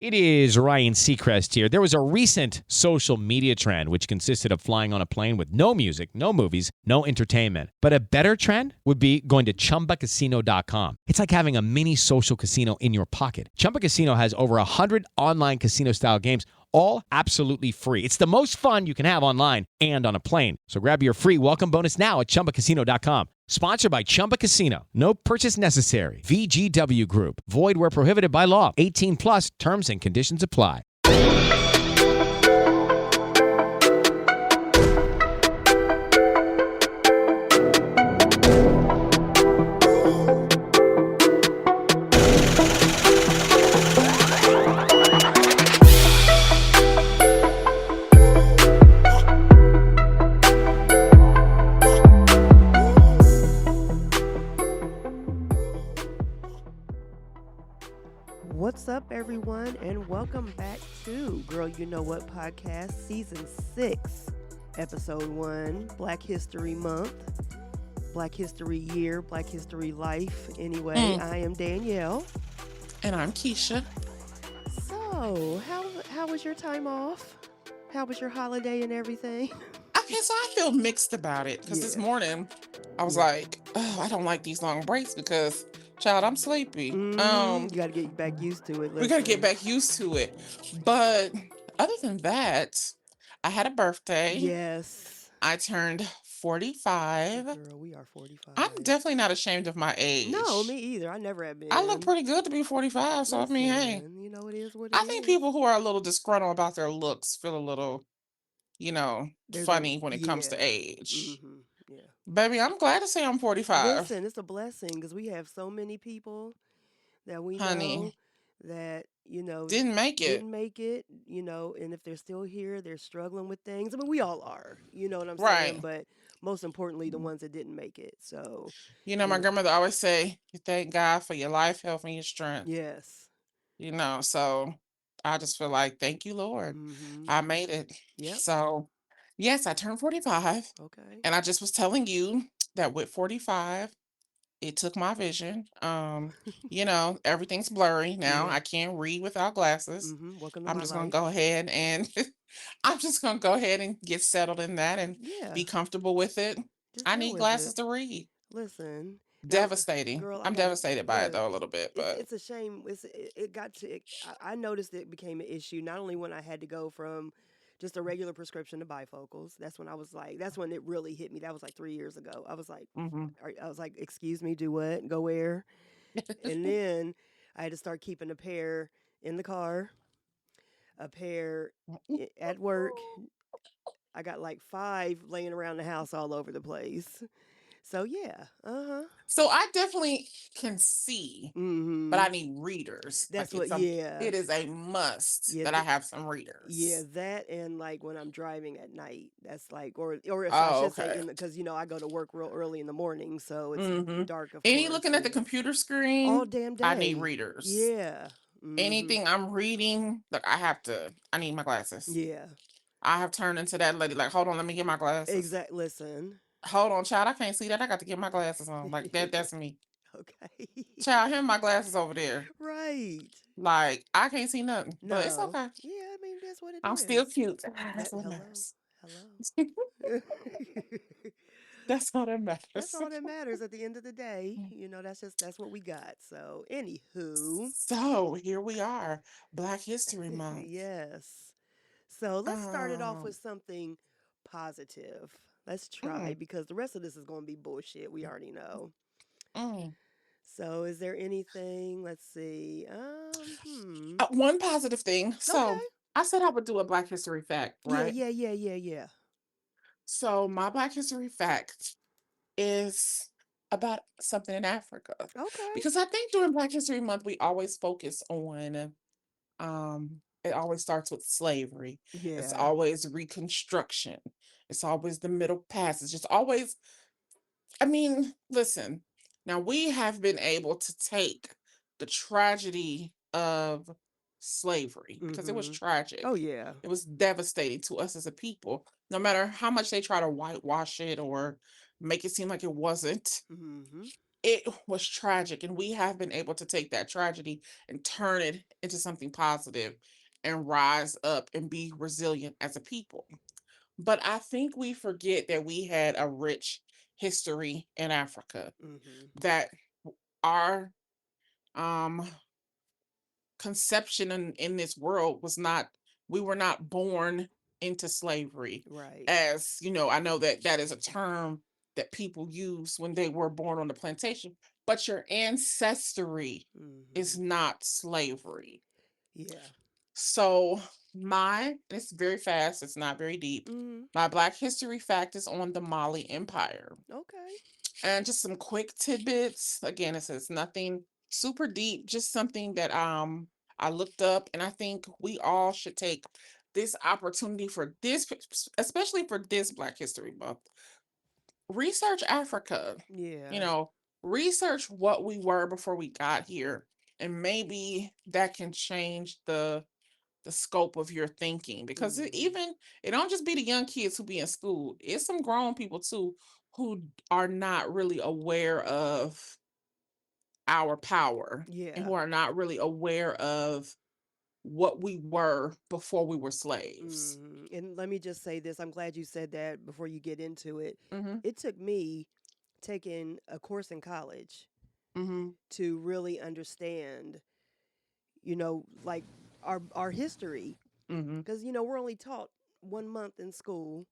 It is Ryan Seacrest here. There was a recent social media trend which consisted of flying on a plane with no music, no movies, no entertainment. But a better trend would be going to ChumbaCasino.com. It's like having a mini social casino in your pocket. Chumba Casino has over 100 online casino-style games, all absolutely free. It's the most fun you can have online and on a plane. So grab your free welcome bonus now at ChumbaCasino.com. Sponsored by Chumba Casino. No purchase necessary. VGW Group. Void where prohibited by law. 18 plus terms and conditions apply. What's up, everyone, and welcome back to Girl You Know What podcast, season 6, episode 1, Black History Month, Black History Year, Black History Life. Anyway, I am Danielle. And I'm Kisha. So, how was your time off? How was your holiday and everything? Okay, so I feel mixed about it because this morning I was like, oh, I don't like these long breaks because, child, I'm sleepy. You gotta get back used to it. We gotta get back used to it. But other than that, I had a birthday. Yes. I turned 45. Girl, we are 45. I'm definitely not ashamed of my age. No, me either. I never have been. I look pretty good to be 45, so Listen, I mean, hey. You know, it is what it I is. think people who are a little disgruntled about their looks feel a little, funny when it comes to age. Mm-hmm. Yeah. Baby, I'm glad to say I'm 45. Listen, it's a blessing because we have so many people that we know Honey, that, didn't make it. and if they're still here, they're struggling with things. I mean, we all are, you know what I'm saying? Right. But most importantly, the ones that didn't make it. So, My grandmother always say, you thank God for your life, health, and your strength. yes. So I just feel like, thank you, Lord. I made it. Yep. So, yes, I turned 45. Okay. And I just was telling you that with 45, it took my vision. Everything's blurry now. Yeah. I can't read without glasses. Welcome to I'm my just life. gonna go ahead and I'm just gonna go ahead and get settled in that and be comfortable with it. I need glasses to read. Listen. Devastating. Girl, I'm devastated by it though a little bit, but it's a shame. I noticed it became an issue not only when I had to go from just a regular prescription to bifocals. That's when I was like, that's when it really hit me. That was like 3 years ago. I was like, excuse me, do what? Go where? And then I had to start keeping a pair in the car, a pair at work. I got like 5 laying around the house all over the place. So yeah, So I definitely can see, but I need readers. That's like it is a must that I have some readers. Yeah, that and like when I'm driving at night, that's like, or if Oh, I should okay. say, because I go to work real early in the morning, so it's dark. Of Any course, looking at the computer screen, all damn day. I need readers. Yeah. Anything I'm reading, like I need my glasses. Yeah. I have turned into that lady. Like, hold on, let me get my glasses. Exactly. Listen. Hold on, child. I can't see that. I got to get my glasses on. Like that's me. Okay. Child, here are my glasses over there. Right. Like I can't see nothing, No. but it's okay. Yeah, I mean that's what it is. I'm still cute. That's what matters. Hello. That's all that matters. That's all that matters at the end of the day. That's what we got. So, anywho. So here we are, Black History Month. Yes. So let's start it off with something positive. Let's try because the rest of this is going to be bullshit. We already know. So, is there anything? Let's see. One positive thing. So, I said I would do a Black History fact, right? Yeah. So, my Black History fact is about something in Africa. Okay. Because I think during Black History Month, we always focus on, it always starts with slavery. Yeah. It's always Reconstruction. It's always the Middle Passage. It's always, listen, now we have been able to take the tragedy of slavery because it was tragic. Oh, yeah. It was devastating to us as a people, no matter how much they try to whitewash it or make it seem like it wasn't. it was tragic, and we have been able to take that tragedy and turn it into something positive and rise up and be resilient as a people. But I think we forget that we had a rich history in Africa, Mhm. that our um conception in this world was not, we were not born into slavery. Right. As you know, I know that that is a term that people use when they were born on the plantation, but your ancestry is Mhm. not slavery. Yeah. So my, it's very fast, it's not very deep. Mhm. My Black history fact is on the Mali Empire. Okay. And just some quick tidbits. Again, it says nothing super deep, just something that I looked up, and I think we all should take this opportunity for this, especially for this Black History Month. Research Africa. You Yeah. know, research what we were before we got here, and maybe that can change the scope of your thinking, because Mhm. even, it don't just be the young kids who be in school, it's some grown people too who are not really aware of our power, and Yeah. who are not really aware of what we were before we were slaves. And let me just say this. I'm glad you said that before you get into it. Mhm. It took me taking a course in college Mhm. to really understand, like our history, Mhm. because we're only taught 1 month in school,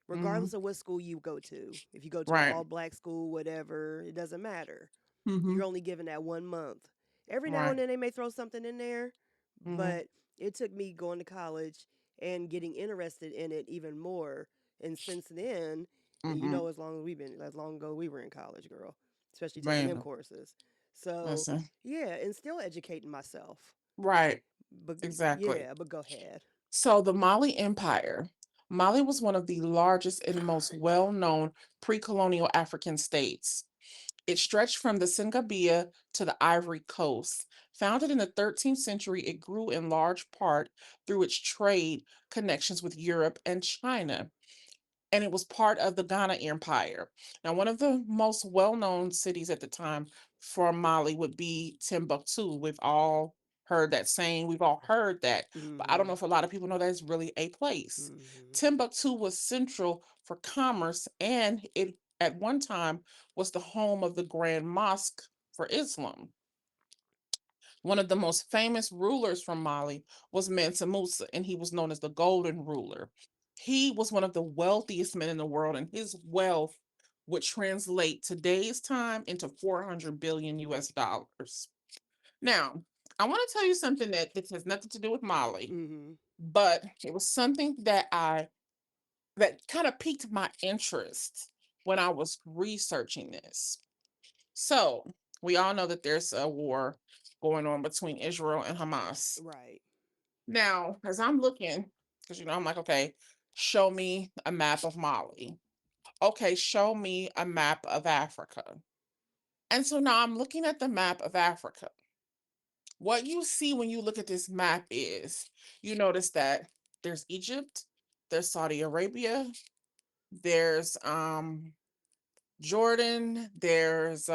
Mhm. regardless of what school you go to. If you go to an Right. all black school, whatever, it doesn't matter. You're Mhm. only given that 1 month. Every now and Right. then they may throw something in there, Mhm. but it took me going to college and getting interested in it even more. And since then, and Mhm. as long ago we were in college, girl, especially taking them Man, courses. So listen. yeah, and still educating myself. Right. But Exactly. yeah, but go ahead. So the Mali Empire. Mali was one of the largest and most well-known pre-colonial African states. It stretched from the Singabia to the Ivory Coast. Founded in the 13th century, it grew in large part through its trade connections with Europe and China, and it was part of the Ghana Empire. Now, one of the most well-known cities at the time for Mali would be Timbuktu. We've all heard that saying, we've all heard that, but I don't know Mhm. if a lot of people know that it's really a place. Mhm. Timbuktu was central for commerce, and it at one time was the home of the Grand Mosque for Islam. One of the most famous rulers from Mali was Mansa Musa, and he was known as the Golden Ruler. He was one of the wealthiest men in the world, and his wealth would translate today's time into 400 billion US dollars. Now, I want to tell you something that this has nothing to do with Mali, Mhm. but it was something that kind of piqued my interest when I was researching this. So, we all know that there's a war going on between Israel and Hamas. Right. Now, as I'm looking, because I'm like, okay, show me a map of Mali. Okay, show me a map of Africa. And so now I'm looking at the map of Africa. What you see when you look at this map is, you notice that there's Egypt, there's Saudi Arabia, there's Jordan, there's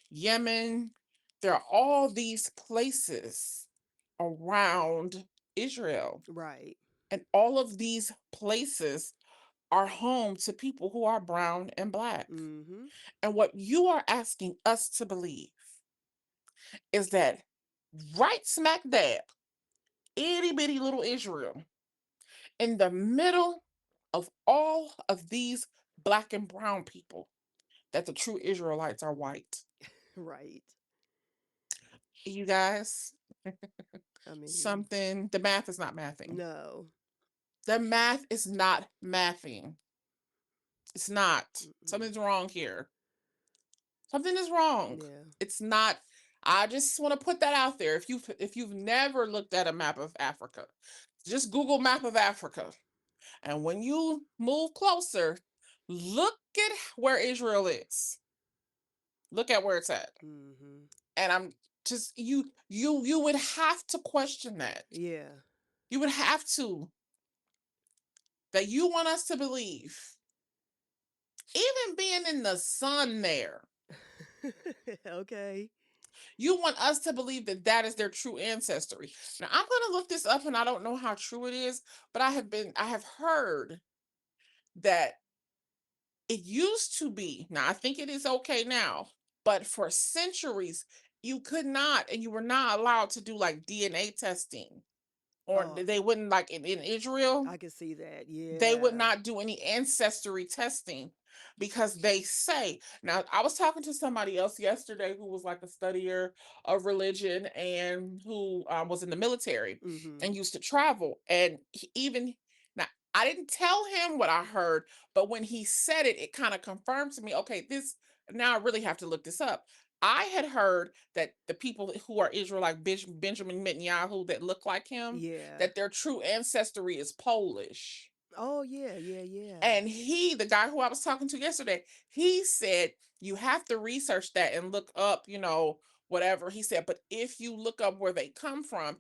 Yemen. There are all these places around Israel. Right. And all of these places are home to people who are brown and black. Mhm. And what you are asking us to believe is that right smack dab, itty bitty little Israel, in the middle of all of these black and brown people, that the true Israelites are white. Right. You guys, I mean, something, the math is not mathing. no. The math is not mathing. It's not. Mm-mm. Something's wrong here. Something is wrong. Yeah. It's not. I just want to put that out there. If you've never looked at a map of Africa, just Google map of Africa. And when you move closer, look at where Israel is. Look at where it's at. Mhm. And I'm just, you would have to question that. Yeah. You would have to, that you want us to believe, even being in the sun there, Okay. You want us to believe that that is their true ancestry. Now, I'm going to look this up, and I don't know how true it is, but I have heard that it used to be, now I think it is okay now, but for centuries, you could not, and you were not allowed to do like DNA testing, or Oh, they wouldn't, like in Israel, I can see that. they would Yeah. not do any ancestry testing because they say, now I was talking to somebody else yesterday who was like a studier of religion and who was in the military Mm-hmm. and used to travel, and even now I didn't tell him what I heard, but when he said it, it kind of confirmed to me, okay, this, now I really have to look this up. I had heard that the people who are Israel, like Benjamin Netanyahu, that look like him, Yeah. that their true ancestry is Polish. Oh yeah, yeah, yeah. And he, the guy who I was talking to yesterday, he said you have to research that and look up, whatever. He said, but if you look up where they come from,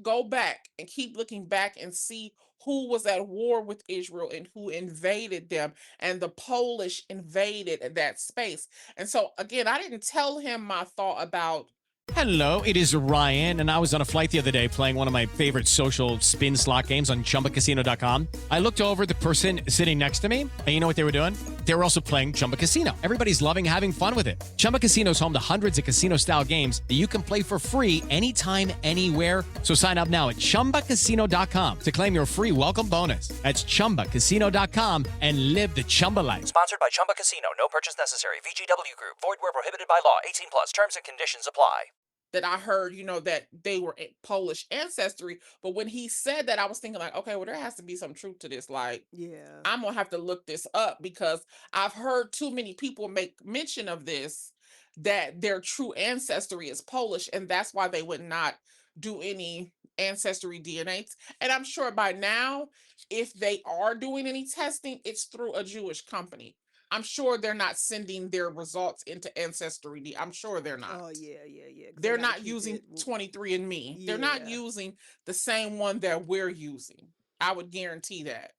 go back and keep looking back and see who was at war with Israel and who invaded them. And the Polish invaded that space. And so again, I didn't tell him my thought about. Hello, it is Ryan, and I was on a flight the other day playing one of my favorite social spin slot games on ChumbaCasino.com. I looked over at the person sitting next to me, and you know what they were doing? They were also playing Chumba Casino. Everybody's loving having fun with it. Chumba Casino is home to hundreds of casino-style games that you can play for free anytime, anywhere. So sign up now at ChumbaCasino.com to claim your free welcome bonus. That's ChumbaCasino.com and live the Chumba life. Sponsored by Chumba Casino. No purchase necessary. VGW Group. Void where prohibited by law. 18 plus. Terms and conditions apply. That I heard, that they were Polish ancestry. But when he said that, I was thinking like, okay, well, there has to be some truth to this. Like, Yeah. I'm gonna have to look this up because I've heard too many people make mention of this, that their true ancestry is Polish, and that's why they would not do any ancestry DNA. And I'm sure by now, if they are doing any testing, it's through a Jewish company. I'm sure they're not sending their results into Ancestry. I'm sure they're not. Oh yeah, yeah, yeah. Because they They're got to not keep using it. 23andMe. They're not Yeah. using the same one that we're using. I would guarantee that.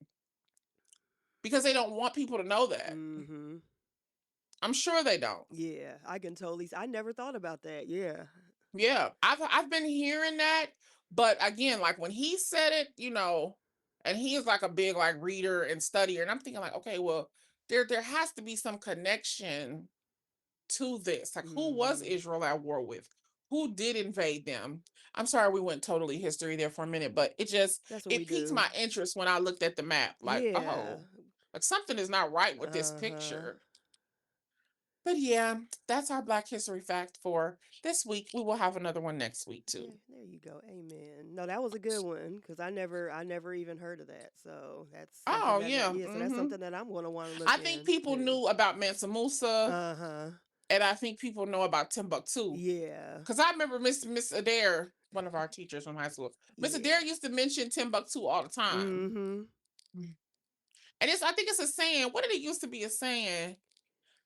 Because they don't want people to know that. Mm-hmm. I'm sure they don't. Yeah, I can totally. I never thought about that. Yeah. Yeah, I've been hearing that, but again, like when he said it, and he is like a big like reader and studier, and I'm thinking like, okay, well, there has to be some connection to this. Like, who was Mm-hmm. Israel at war with? Who did invade them? I'm sorry we went totally history there for a minute, but That's what we it piqued do. my interest when I looked at the map. Like, Yeah. oh, like something is not right with this Uh-huh. picture. But yeah, that's our Black History fact for this week. We will have another one next week Yeah, too. there you go. Amen. No, that was a good one because I never even heard of that. So that's something Oh that, yeah. yeah. So that's something that I'm gonna want to look I think people into. knew about Mansa Musa, Uh-huh. and I think people know about Timbuktu. Yeah. Because I remember Miss Adair, one of our teachers from high school. Miss Yeah. Adair used to mention Timbuktu all the time. Mm-hmm. And I think it's a saying. What did it used to be a saying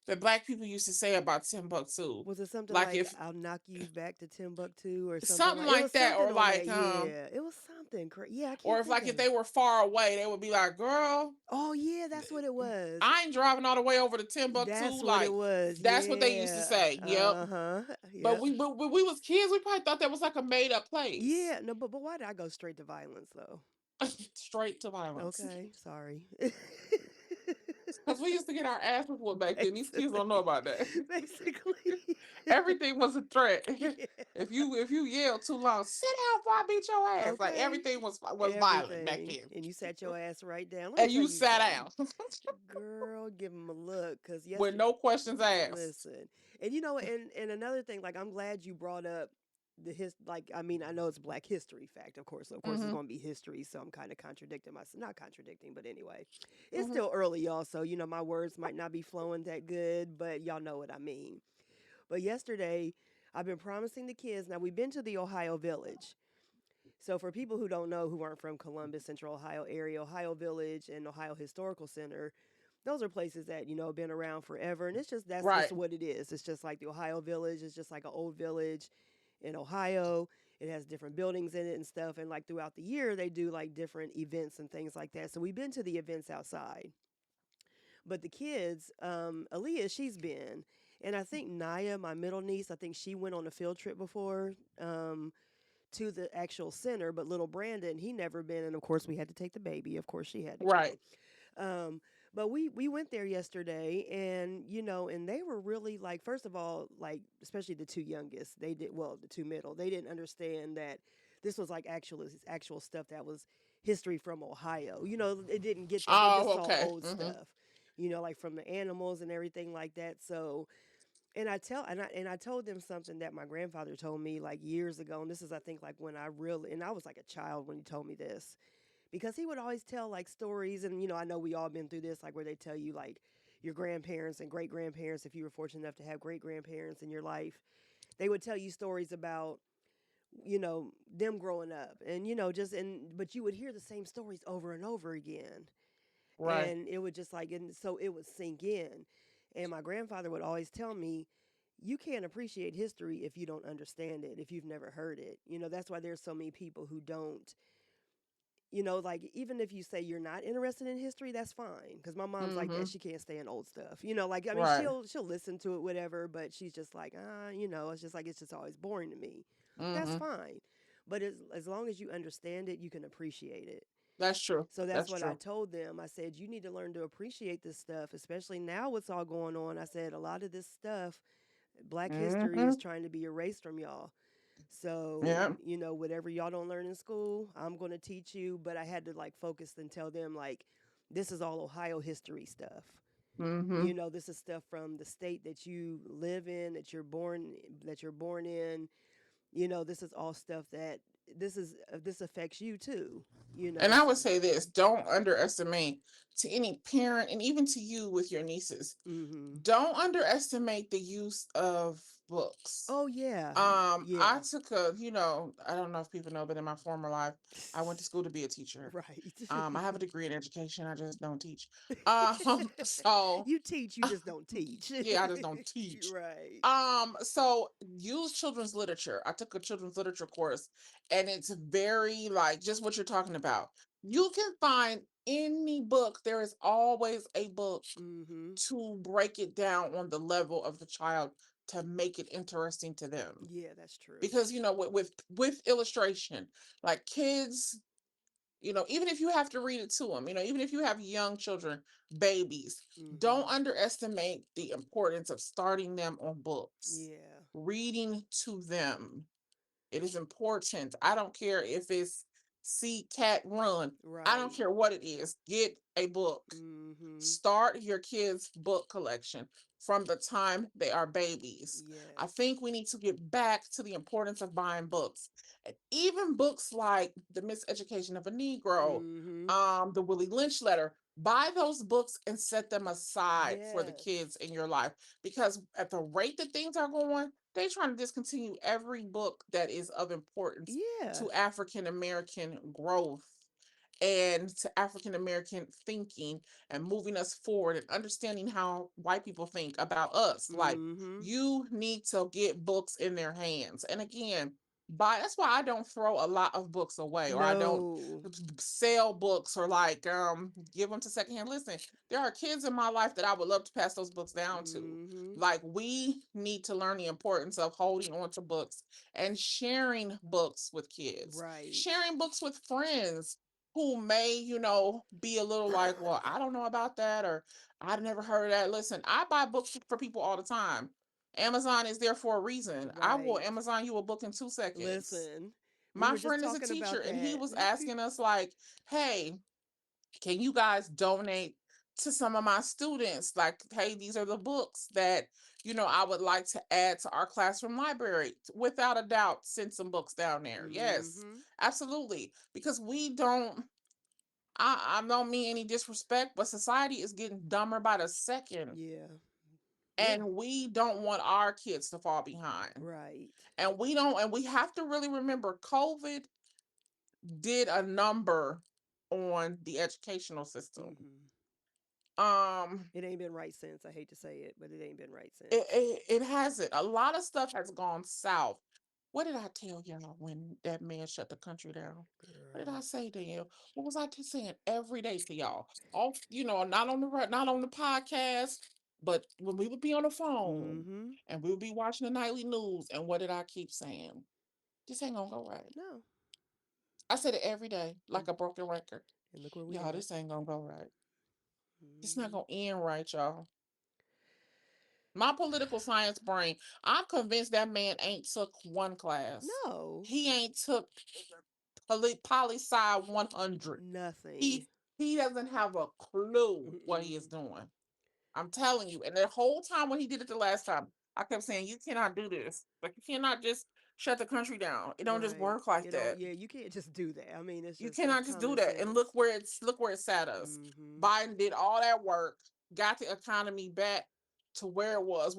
that Black people used to say about Timbuktu? Was it something Like like if "I'll knock you back to Timbuktu" or something something like? It like was that, something or on that. like Yeah, it was something. Yeah, I or can't think if of they it. were far away, they would be like, "Girl, Oh yeah, that's what it was. I ain't driving all the way over to Timbuktu." That's what it Like was. that's what they used to Yeah. say. Yep. Uh-huh. But Yep. we when we was kids, we probably thought that was like a made up place. Yeah. No, but why did I go straight to violence though? Straight to violence. Okay, sorry. Because we used to get our asses whooped back then. These kids Basically, don't know about that. basically. Everything was a threat. Yeah. If you yelled too long, sit down before I beat your ass. Like Okay. everything was violent back Everything. then. And you sat your ass right down. Let me And tell you you sat something. down Girl, give him a look. Because with yesterday, no questions asked. listen. And and another thing, like, I'm glad you brought up like, I mean, I know it's Black History fact, of course. Of course, it's Mm-hmm. going to be history. So I'm kind of contradicting myself. Not contradicting, but anyway. It's Mm-hmm. still early, y'all. So, my words might not be flowing that good, but y'all know what I mean. But yesterday, I've been promising the kids. Now, we've been to the Ohio Village. So for people who don't know, who aren't from Columbus, Central Ohio area, Ohio Village and Ohio Historical Center, those are places that, have been around forever. And that's just Right. what it is. It's just like the Ohio Village. It's just like an old village in Ohio. It has different buildings in it and stuff. And like throughout the year, they do like different events and things like that. So we've been to the events outside. But the kids, Aaliyah, she's been. And I think Naya, my middle niece, I think she went on a field trip before to the actual center, but little Brandon, he never been. And of course, we had to take the baby. Of course, she had to go. Right. Um, but we went there yesterday, and and they were really like, first of all, like especially the two youngest, they did well, the two middle, they didn't understand that this was like actual stuff that was history from Ohio. It didn't get that. They just Oh, saw okay. old stuff, like from the animals and everything like that. So, and I told them something that my grandfather told me like years ago, and this is I think like when I was like a child when he told me this, because he would always tell like stories, and I know we all been through this, like where they tell you like your grandparents and great grandparents, if you were fortunate enough to have great grandparents in your life, they would tell you stories about them growing up, and but you would hear the same stories over and over again, Right. and it would just like, and so it would sink in. And my grandfather would always tell me, you can't appreciate history if you don't understand it, if you've never heard it. That's why there's so many people who don't. Like even if you say you're not interested in history, that's fine. Because my mom's like that; Mm-hmm. she can't stand old stuff. Like I mean, Right. she'll listen to it, whatever. But she's just like, it's just like it's just always boring to me. That's Mm-hmm. fine. But as long as you understand it, you can appreciate it. That's true. So that's That's what I true. told them. I said, you need to learn to appreciate this stuff, especially now what's all going on. I said, a lot of this stuff, Black history is Mm-hmm. trying to be erased from y'all. So, Yeah. whatever y'all don't learn in school, I'm going to teach you. But I had to like focus and tell them, like, this is all Ohio history stuff. Mm-hmm. This is stuff from the state that you live in, that you're born in. This is all stuff that this affects you too. And I So. would say this: don't underestimate, to any parent and even to you with your nieces, Mm-hmm. don't underestimate the use of books. Oh yeah, I yeah. took I don't know if people know, but in my former life, I went to school to be a teacher. Right. I have a degree in education. I just don't teach. So You teach, you just don't teach. yeah, I just don't teach. Right. So use children's literature. I took a children's literature course, and it's very like just what you're talking about. You can find any book. There is always a book Mm-hmm. to break it down on the level of the child to make it interesting to them. Yeah, that's true. Because with illustration, like kids, even if you have to read it to them, even if you have young children, babies, don't Mm-hmm. underestimate the importance of starting them on books, Yeah. reading to them. It is important. I don't care if it's See Cat Run. I don't Right. care what it is. Get a book. Mm-hmm. Start your kids' book collection from the time they are babies. I Yes. think we need to get back to the importance of buying books. And even books like The Miseducation of a Negro, Mm-hmm. the Willie Lynch Letter. Buy those books and set them aside for the kids Yes. in your life. Because at the rate that things are going, they're trying to discontinue every book that is of importance Yeah. to African American growth and to African American thinking and moving us forward and understanding how white people think about us. Like, Mm-hmm. you need to get books in their hands. And again, that's why I don't throw a lot of books away, or I don't No. sell books, or like give them to secondhand. Listen, there are kids in my life that I would love to pass those books down to. Mm-hmm. Like, we need to learn the importance of holding on to books and sharing books with kids, Right. sharing books with friends who may, be a little like, well, I don't know about that, or I've never heard of that. Listen, I buy books for people all the time. Amazon is there for a reason. I will Right. Amazon you a book in 2 seconds. Listen, we My were just friend is a talking teacher, about and he that. was asking us, like, hey, can you guys donate to some of my students? Like, hey, these are the books that, I would like to add to our classroom library. Without a doubt, send some books down there. Yes, Mm-hmm. absolutely. Because we don't, I don't mean any disrespect, but society is getting dumber by the second. Yeah. Yeah. And we don't want our kids to fall behind. Right. And we have to really remember COVID did a number on the educational system. Mm-hmm. Um, It ain't been right since. I hate to say it, but it ain't been right it, since. it, it hasn't. A lot of stuff has gone south. What did I tell y'all when that man shut the country down? What did I Girl. say to you? What was I just saying every day to y'all? Off, not on the podcast, But when we would be on the phone Mm-hmm. and we would be watching the nightly news, and what did I keep saying? This ain't gonna go right. No. I said it every day, like And, a broken record. and look where we Y'all, at. this ain't gonna go right. It's not Mm-hmm. gonna end right, y'all. My political science brain, I'm convinced that man ain't took one class. No. He ain't took poli sci 100. Nothing. He doesn't have a clue what he is Mm-mm. doing. I'm telling you. And the whole time when he did it the last time, I kept saying, you cannot do this. Like, you cannot just shut the country down. It don't just Right. work like You don't. that. Yeah, you can't just do that. I mean, You that's cannot just do common that. And sense. look where it sat us. Mm-hmm. Biden did all that work, got the economy back to where it was.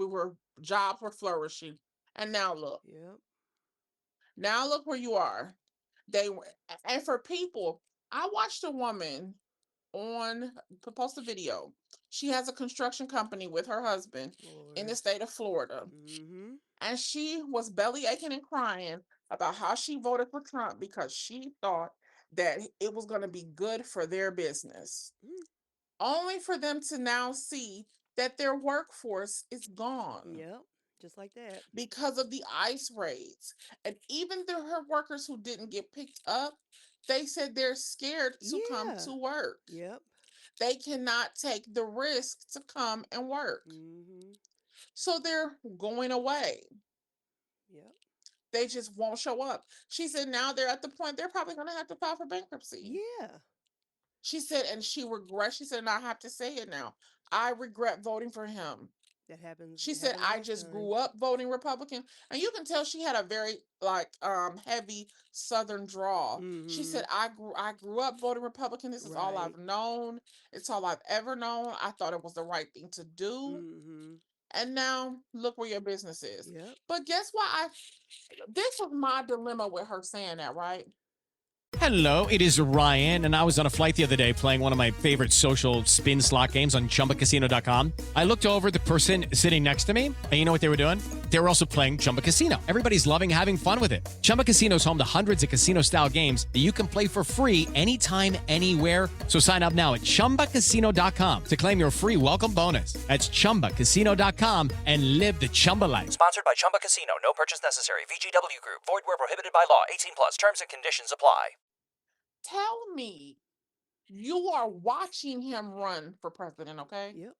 Jobs were flourishing. And now look. Yep. Now look where you are. And for people, I watched a woman on post a video. She has a construction company with her husband in Lord. the state of Florida. Mm-hmm. And she was belly aching and crying about how she voted for Trump because she thought that it was going to be good for their business. Mm. Only for them to now see that their workforce is gone Yep. Just like that. because of the ICE raids. And even her workers who didn't get picked up, they said they're scared to come Yeah. to work. Yep. They cannot take the risk to come and work. Mm-hmm. So they're going away. Yep. They just won't show up. She said now they're at the point they're probably going to have to file for bankruptcy. Yeah. She said, and she regrets, she said, and I have to say it now. I regret voting for him. That happens. She It said, happened I last just time. grew up voting Republican. And you can tell she had a very heavy Southern drawl. She Mm-hmm. said, I grew up voting Republican. This is all Right. I've known. It's all I've ever known. I thought it was the right thing to do. Mm-hmm. And now look where your business is. Yep. But guess what? This was my dilemma with her saying that, right? Hello, it is Ryan, and I was on a flight the other day playing one of my favorite social spin slot games on ChumbaCasino.com. I looked over at the person sitting next to me, and you know what they were doing? They were also playing Chumba Casino. Everybody's loving having fun with it. Chumba Casino is home to hundreds of casino-style games that you can play for free anytime, anywhere. So sign up now at ChumbaCasino.com to claim your free welcome bonus. That's ChumbaCasino.com and live the Chumba life. Sponsored by Chumba Casino. No purchase necessary. VGW Group. Void where prohibited by law. 18 plus. Terms and conditions apply. Tell me you are watching him run for president, okay? Yep.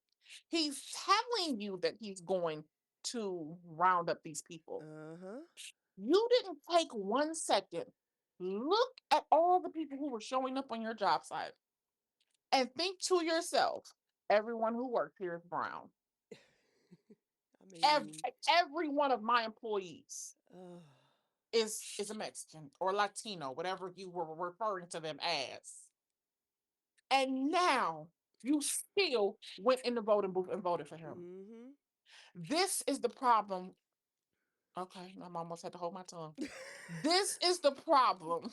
He's telling you that he's going to round up these people. Uh-huh. You didn't take 1 second. Look at all the people who were showing up on your job site and think to yourself, everyone who works here is brown. I mean, Every one of my employees uh, is a Mexican or Latino, whatever you were referring to them as. And now you still went in the voting booth and voted for him. mm-hmm. This is the problem. Okay, I almost had to hold my tongue. This is the problem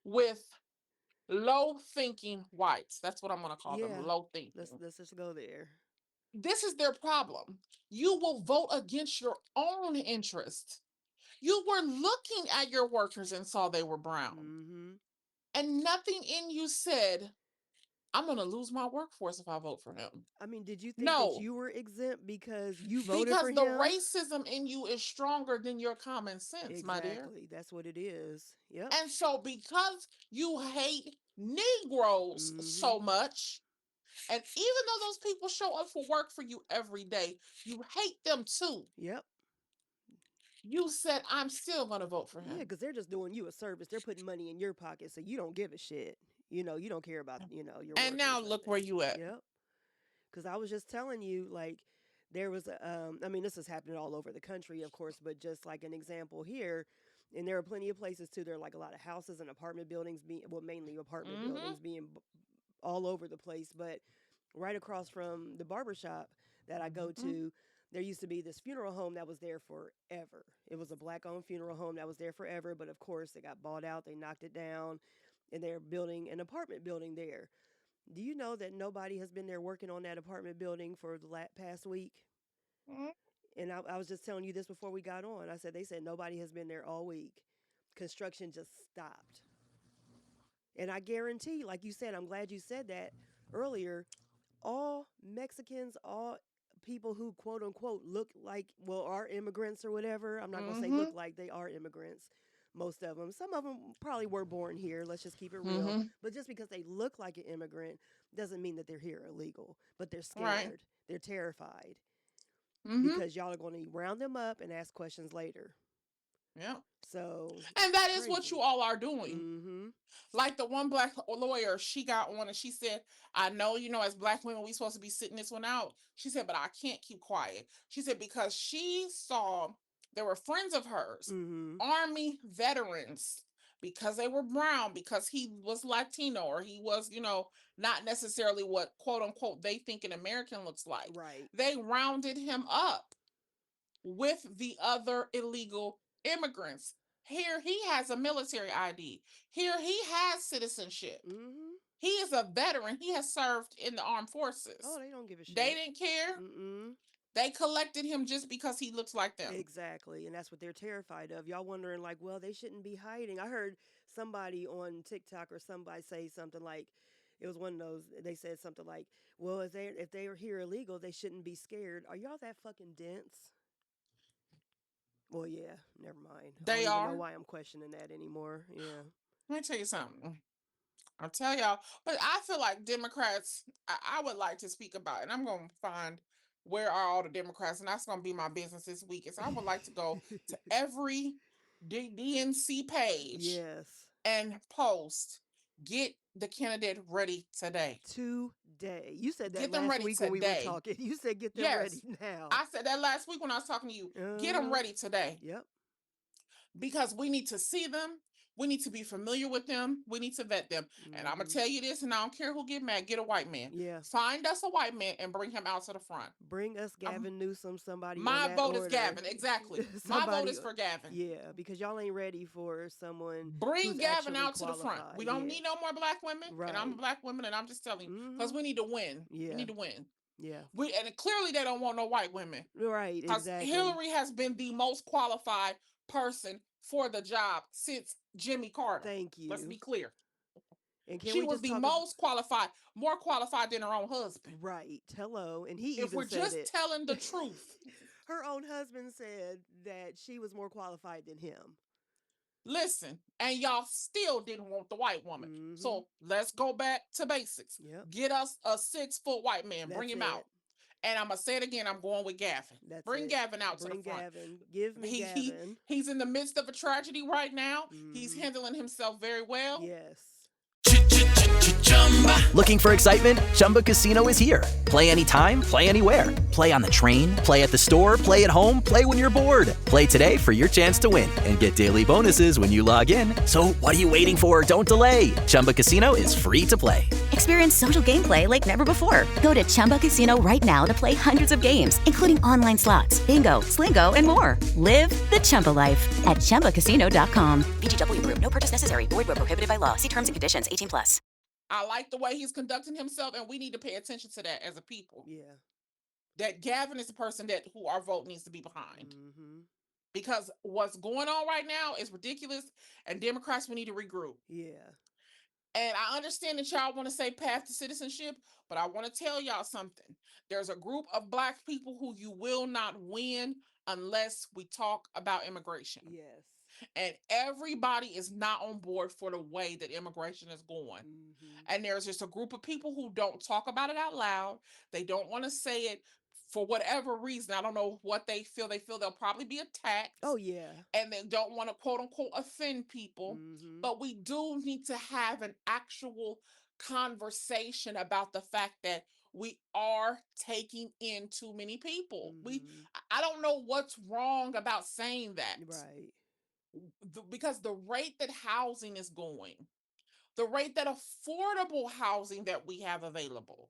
with low thinking whites. That's what I'm going to call them, Yeah. low thinking. Let's just go there. This is their problem. You will vote against your own interest. You were looking at your workers and saw they were brown. Mm-hmm. And nothing in you said, I'm going to lose my workforce if I vote for him. I mean, did you think that No, you were exempt because you voted for because the him? racism in you is stronger than your common sense, my dear. Exactly. That's what it is. Yep. And so, because you hate Negroes so Mm-hmm. much, and even though those people show up for work for you every day, you hate them too. Yep. You said, I'm still going to vote for Yeah, him. because they're just doing you a service. They're putting money in your pocket, so you don't give a shit. You don't care about, your And now workers. look where you at. Yep. Because I was just telling you, like, there was, I mean, this is happening all over the country, of course, but just like an example here, and there are plenty of places too. There are like a lot of houses and apartment buildings mainly apartment buildings being all over the place. But right across from the barbershop that I go to, there used to be this funeral home that was there forever. It was a black-owned funeral home that was there forever, but of course it got bought out. They knocked it down, and they're building an apartment building there. Do you know that nobody has been there working on that apartment building for the past week? Mhm. And I was just telling you this before we got on. They said nobody has been there all week. Construction just stopped. And I guarantee, like you said, I'm glad you said that earlier. all Mexicans, all people who quote unquote look like, well, are immigrants or whatever. I'm not going to say Mm-hmm. look like, they are immigrants. Most of them. Some of them probably were born here. Let's just keep it real. Mm-hmm. But just because they look like an immigrant doesn't mean that they're here illegal. But they're Right. scared. They're terrified Mm-hmm. because y'all are going to round them up and ask questions later. Yeah. So And it's that is what crazy. you all are doing. Mm-hmm. Like the one black lawyer, she got on and she said, I know, as black women, we supposed to be sitting this one out. She said, but I can't keep quiet. She said, because she saw there were friends of hers, Mm-hmm. Army veterans, because they were brown, because he was Latino, or he was, not necessarily what quote unquote they think an American looks like. Right. They rounded him up with the other illegal immigrants. Here he has a military ID. Here he has citizenship. Mm-hmm. He is a veteran. He has served in the armed forces. Oh, they don't give a They shit. didn't care. Mm-mm. They collected him just because he looks like them. Exactly. And that's what they're terrified of. Y'all wondering, like, well, they shouldn't be hiding. I heard somebody on TikTok or somebody say something like, it was one of those, they said something like, well, if they are here illegal, they shouldn't be scared. Are y'all that fucking dense? Well, yeah, never mind. I don't They even know are. why I'm questioning that anymore. Yeah. Let me tell you something. I'll tell y'all. But I feel like Democrats, I would like to speak about, and I'm going to find where are all the Democrats, and that's going to be my business this week. Is I would like to go to every DNC page Yes. and post, get the candidate ready today. Today. You said that Get them last ready week when we were today. talking. You said get them ready Yes. now. I said that last week when I was talking to you. Get them Uh-huh. ready today. Yep. Because we need to see them. We need to be familiar with them. We need to vet them. And I'm going to Mm-hmm. tell you this, and I don't care who get mad. Get a white man. Yeah. Find us a white man and bring him out to the front. Bring us Gavin Newsom, somebody in My that vote is order. Gavin. Exactly. My vote Somebody, is for Gavin. yeah, because y'all ain't ready for someone Bring who's Gavin actually out to the front. qualified. We don't Yeah. need no more black women. And I'm a Right. black woman, and I'm just telling you, because Mm-hmm. we need to win. We Yeah. need to win. Yeah. And clearly they don't want no white women. Right. Because Exactly. Hillary has been the most qualified person for the job since Jimmy Carter. Thank Let's you. be clear. And can She we was just the talk most qualified, more qualified than her own husband. right. Hello. And he If even we're said just it. telling the truth, Her own husband said that she was more qualified than him. listen, and y'all still didn't want the white woman. Mm-hmm. So let's go back to basics. Yep. Get us a 6-foot white man. Bring That's him it. out. And I'm going to say it again. I'm going with Gavin. That's Bring it. Gavin out to the Bring front. Gavin. Give me He Gavin. he's in the midst of a tragedy right now. He's Mm-hmm. handling himself very well. Yes. Looking for excitement? Chumba Casino is here. Play anytime, play anywhere. Play on the train, play at the store, play at home, play when you're bored. Play today for your chance to win and get daily bonuses when you log in. So what are you waiting for? Don't delay. Chumba Casino is free to play. Experience social gameplay like never before. Go to Chumba Casino right now to play hundreds of games, including online slots, bingo, Slingo, and more. Live the Chumba life at ChumbaCasino.com. VGW Group. No purchase necessary. Void where prohibited by law. See terms and conditions. 18+. I like the way he's conducting himself, and we need to pay attention to that as a people. Yeah. That Gavin is the person who our vote needs to be behind. Mm-hmm. Because what's going on right now is ridiculous, and Democrats, we need to regroup. Yeah. And I understand that y'all want to say path to citizenship, but I want to tell y'all something. There's a group of black people who you will not win unless we talk about immigration. Yes. And everybody is not on board for the way that immigration is going. Mm-hmm. And there's just a group of people who don't talk about it out loud. They don't want to say it for whatever reason. I don't know what they feel. They feel they'll probably be attacked. Oh, yeah. And they don't want to quote unquote offend people. Mm-hmm. But we do need to have an actual conversation about the fact that we are taking in too many people. Mm-hmm. I don't know what's wrong about saying that. Right. Because the rate that housing is going, the rate that affordable housing that we have available,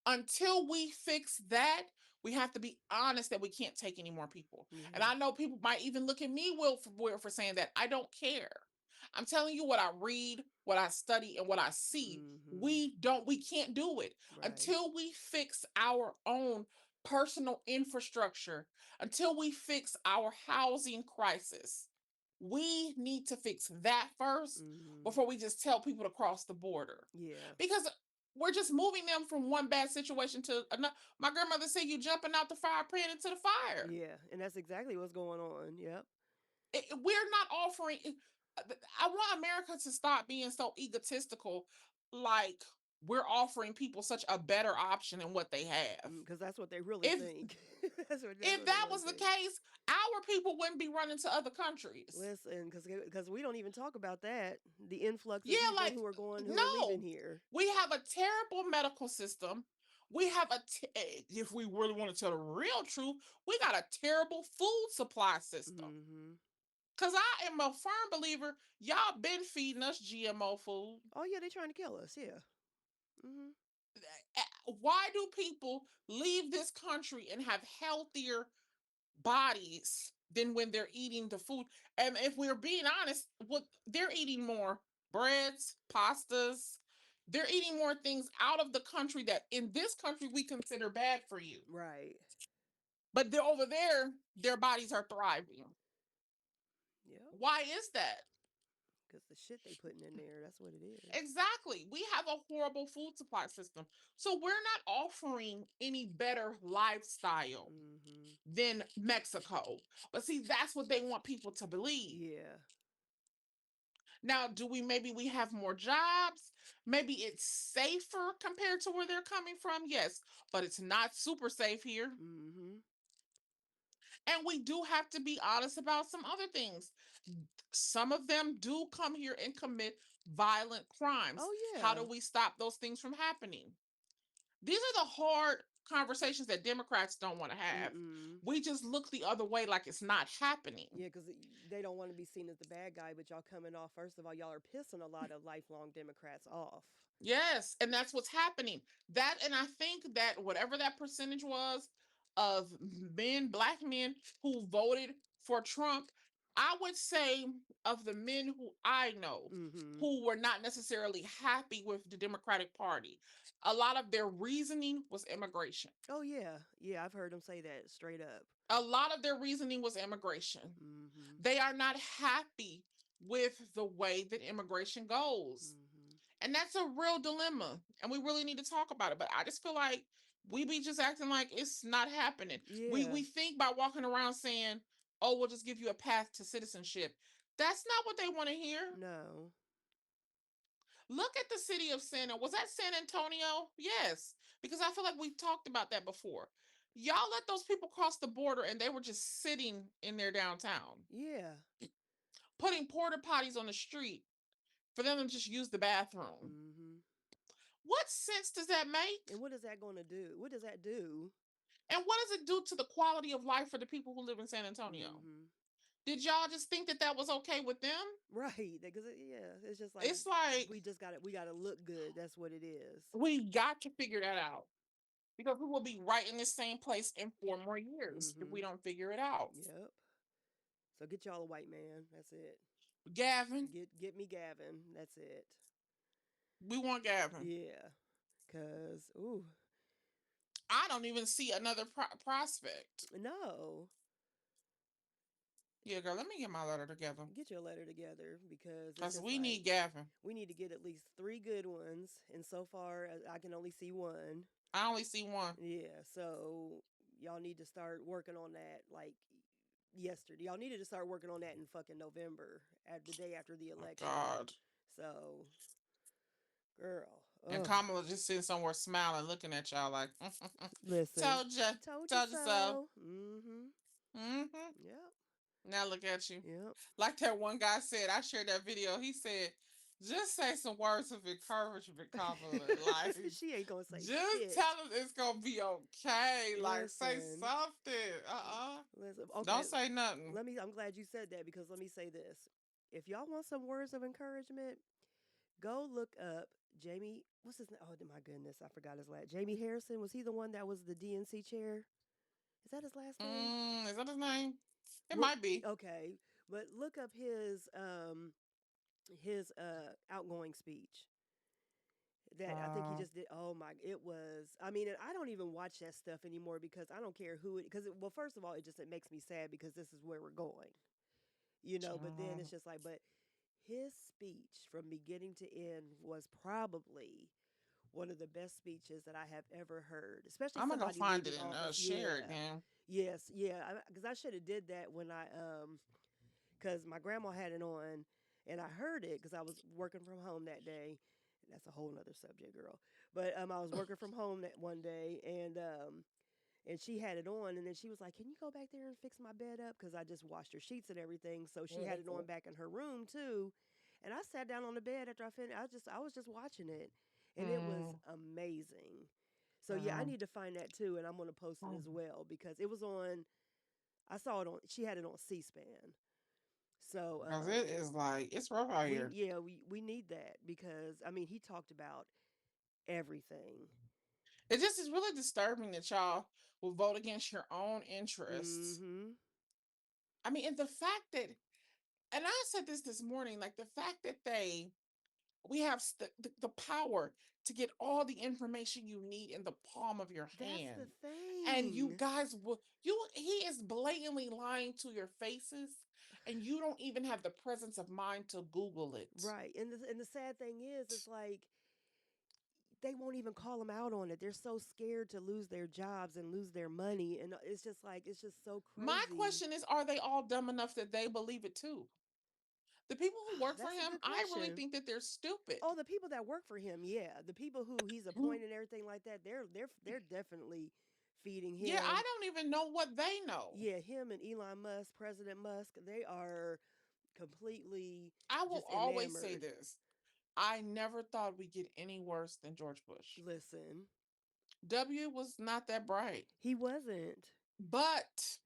until we fix that, we have to be honest that we can't take any more people. Mm-hmm. And I know people might even look at me, Will, for saying that. I don't care. I'm telling you what I read, what I study, and what I see. Mm-hmm. We can't do it Right. until we fix our own personal infrastructure, until we fix our housing crisis. We need to fix that first Mm-hmm. before we just tell people to cross the border. Yeah. Because We're just moving them from one bad situation to another. My grandmother said you jumping out the fire pan into the fire. Yeah, and that's exactly what's going on. Yep. We're not offering. I want America to stop being so egotistical, like we're offering people such a better option than what they have. Because that's what they really If think. That's what if they that really was the think. case, our people wouldn't be running to other countries. Listen, because we don't even talk about that. The influx of Yeah, people like who are leaving no, here. we have a terrible medical system. We have if we really want to tell the real truth, we got a terrible food supply system. Mm-hmm. Cause I am a firm believer, y'all been feeding us GMO food. Oh yeah, they trying to kill us. Yeah. Mm-hmm. Why do people leave this country and have healthier bodies than when they're eating the food? And if we're being honest, what they're eating more breads, pastas. They're eating more things out of the country that in this country we consider bad for you. Right. But they're over there, their bodies are thriving. Yep. Why is that? Because the shit they putting in there, that's what it is. Exactly. We have a horrible food supply system. So we're not offering any better lifestyle than Mexico. But see, that's what they want people to believe. Yeah. Now, maybe we have more jobs? Maybe it's safer compared to where they're coming from? Yes, but it's not super safe here. Mm-hmm. And we do have to be honest about some other things. Some of them do come here and commit violent crimes. Oh yeah. How do we stop those things from happening? These are the hard conversations that Democrats don't want to have. We just look the other way like it's not happening. Yeah, because they don't want to be seen as the bad guy, but y'all coming off, first of all, y'all are pissing a lot of lifelong Democrats off. Yes, and that's what's happening. And I think that whatever that percentage was of black men who voted for Trump, I would say of the men who I know who were not necessarily happy with the Democratic Party, a lot of their reasoning was immigration. Oh yeah. Yeah, I've heard them say that straight up. A lot of their reasoning was immigration. They are not happy with the way that immigration goes. And that's a real dilemma. And we really need to talk about it. But I just feel like we be just acting like it's not happening. Yeah. We think by walking around saying, oh, we'll just give you a path to citizenship. That's not what they want to hear. No. Look at the city of was that San Antonio? Yes. Because I feel like we've talked about that before. Y'all let those people cross the border and they were just sitting in their downtown. Yeah. Putting porta potties on the street for them to just use the bathroom. What sense does that make? And what is that going to do? What does that do? And what does it do to the quality of life for the people who live in San Antonio? Did y'all just think that was okay with them? Right. Because it's just like we got to look good. That's what it is. We got to figure that out. Because we will be right in the same place in 4 more years if we don't figure it out. Yep. So get y'all a white man. That's it. Gavin. Get me Gavin. That's it. We want Gavin. Yeah. Because, ooh. I don't even see another prospect. No. Yeah, girl, let me get my letter together. Get your letter together because we need Gavin. We need to get at least 3 good ones. And so far, I can only see 1. I only see 1. Yeah, so y'all need to start working on that like yesterday. Y'all needed to start working on that in fucking November, at the day after the election. Oh, God. So, girl. And Kamala just sitting somewhere smiling, looking at y'all like, listen, told you so. Yep. Now look at you. Yep. Like that one guy said, I shared that video. He said, just say some words of encouragement, Kamala. Like, she ain't gonna say just shit. tell him it's gonna be okay. Listen. Like, say something. Listen. Okay. Don't say nothing. I'm glad you said that, because let me say this. If y'all want some words of encouragement, go look up Jamie. What's his name? Oh my goodness, I forgot his last. Jamie Harrison. Was he the one that was the DNC chair? Is that his last name? Is that his name? It might be. Okay, but look up his outgoing speech that I think he just did. Oh my, it was, I mean, and I don't even watch that stuff anymore because I don't care who it, well, first of all, it makes me sad because this is where we're going, but then it's just like, but his speech from beginning to end was probably one of the best speeches that I have ever heard, especially I'm gonna go somebody find it leaving and office. share it Yeah. then. Yes, yeah, because I should have did that when because my grandma had it on, and I heard it because I was working from home that day. That's a whole nother subject, girl. But I was working from home that one day, and she had it on, and then she was like, "Can you go back there and fix my bed up?" Because I just washed her sheets and everything, so she had it on back in her room too. And I sat down on the bed after I finished. I was just watching it, and it was Mm, amazing. So yeah, I mm, need to find that too, and I'm gonna post it mm. as well because it was on. I saw it on. She had it on C-SPAN. So 'Cause it is like it's rough out here. we need that because I mean he talked about everything. It just is really disturbing that y'all will vote against your own interests. Mm-hmm. I mean, and the fact that, and I said this morning, like the fact that we have the power to get all the information you need in the palm of your That's the hand. And you thing. guys will, he is blatantly lying to your faces, and you don't even have the presence of mind to Google it. Right. And the sad thing is it's like they won't even call them out on it. They're so scared to lose their jobs and lose their money, and it's just like it's just so My crazy. question is, are they all dumb enough that they believe it too? The people who work for That's a him, good I really question. think that they're stupid. Oh, the people that work for him, yeah. The people who he's appointed and everything like that, they're definitely feeding Yeah, I him. don't even know what they know. Yeah, him and Elon Musk, President Musk, they are completely I will just always say enamored. this. I never thought we'd get any worse than George Bush. Listen, W was not that bright, he wasn't. but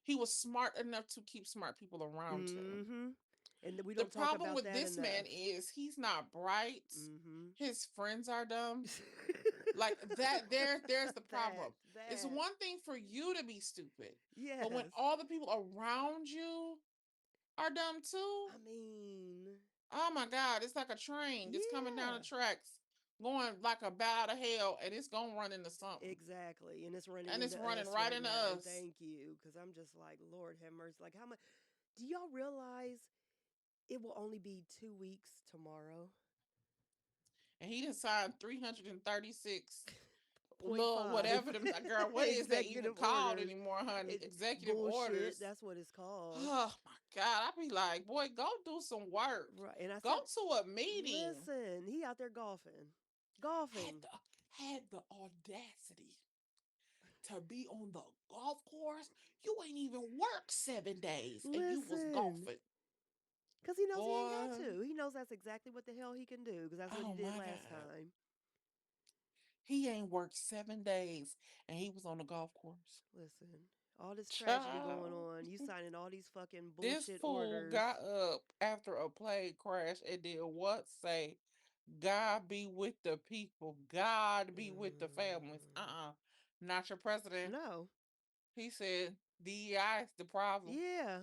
he was smart enough to keep smart people around him. Mm-hmm. And we The don't talk problem about with that this man enough. is he's not bright. Mm-hmm. His friends are dumb. Like that, there's the that problem. It's that one thing for you to be stupid, but when yes. all the people around you are dumb too, I mean, oh my God, it's like a train just coming down the yeah. tracks, going like a bat out of hell, and it's gonna run into something. Exactly. And it's running And it's into running us right right into now. And us. thank you. Because I'm just like, Lord have mercy. Like, how much do y'all realize it will only be 2 weeks tomorrow? And he done signed 336 Point little five whatever them girl, what is that even executive called orders. anymore, honey? It Executive bullshit. orders. That's what it's called. Oh my God. I be like, boy, go do some work. Right. And I Go said, to a meeting. listen, he out there golfing. Had Golfing. the had the audacity to be on the golf course. You ain't even worked 7 days and you was Listen. golfing. Because he knows he ain't got Boy, to. He knows that's exactly what the hell he can do. Because that's what he oh did my last God. time. He ain't worked 7 days and he was on the golf course. Listen. All this tragedy going Child. on. You signing all these fucking This bullshit fool got orders. up after a plane crash and did what? Say, God be with the people. God be with the families. Not your president. No. He said DEI is the problem. Yeah.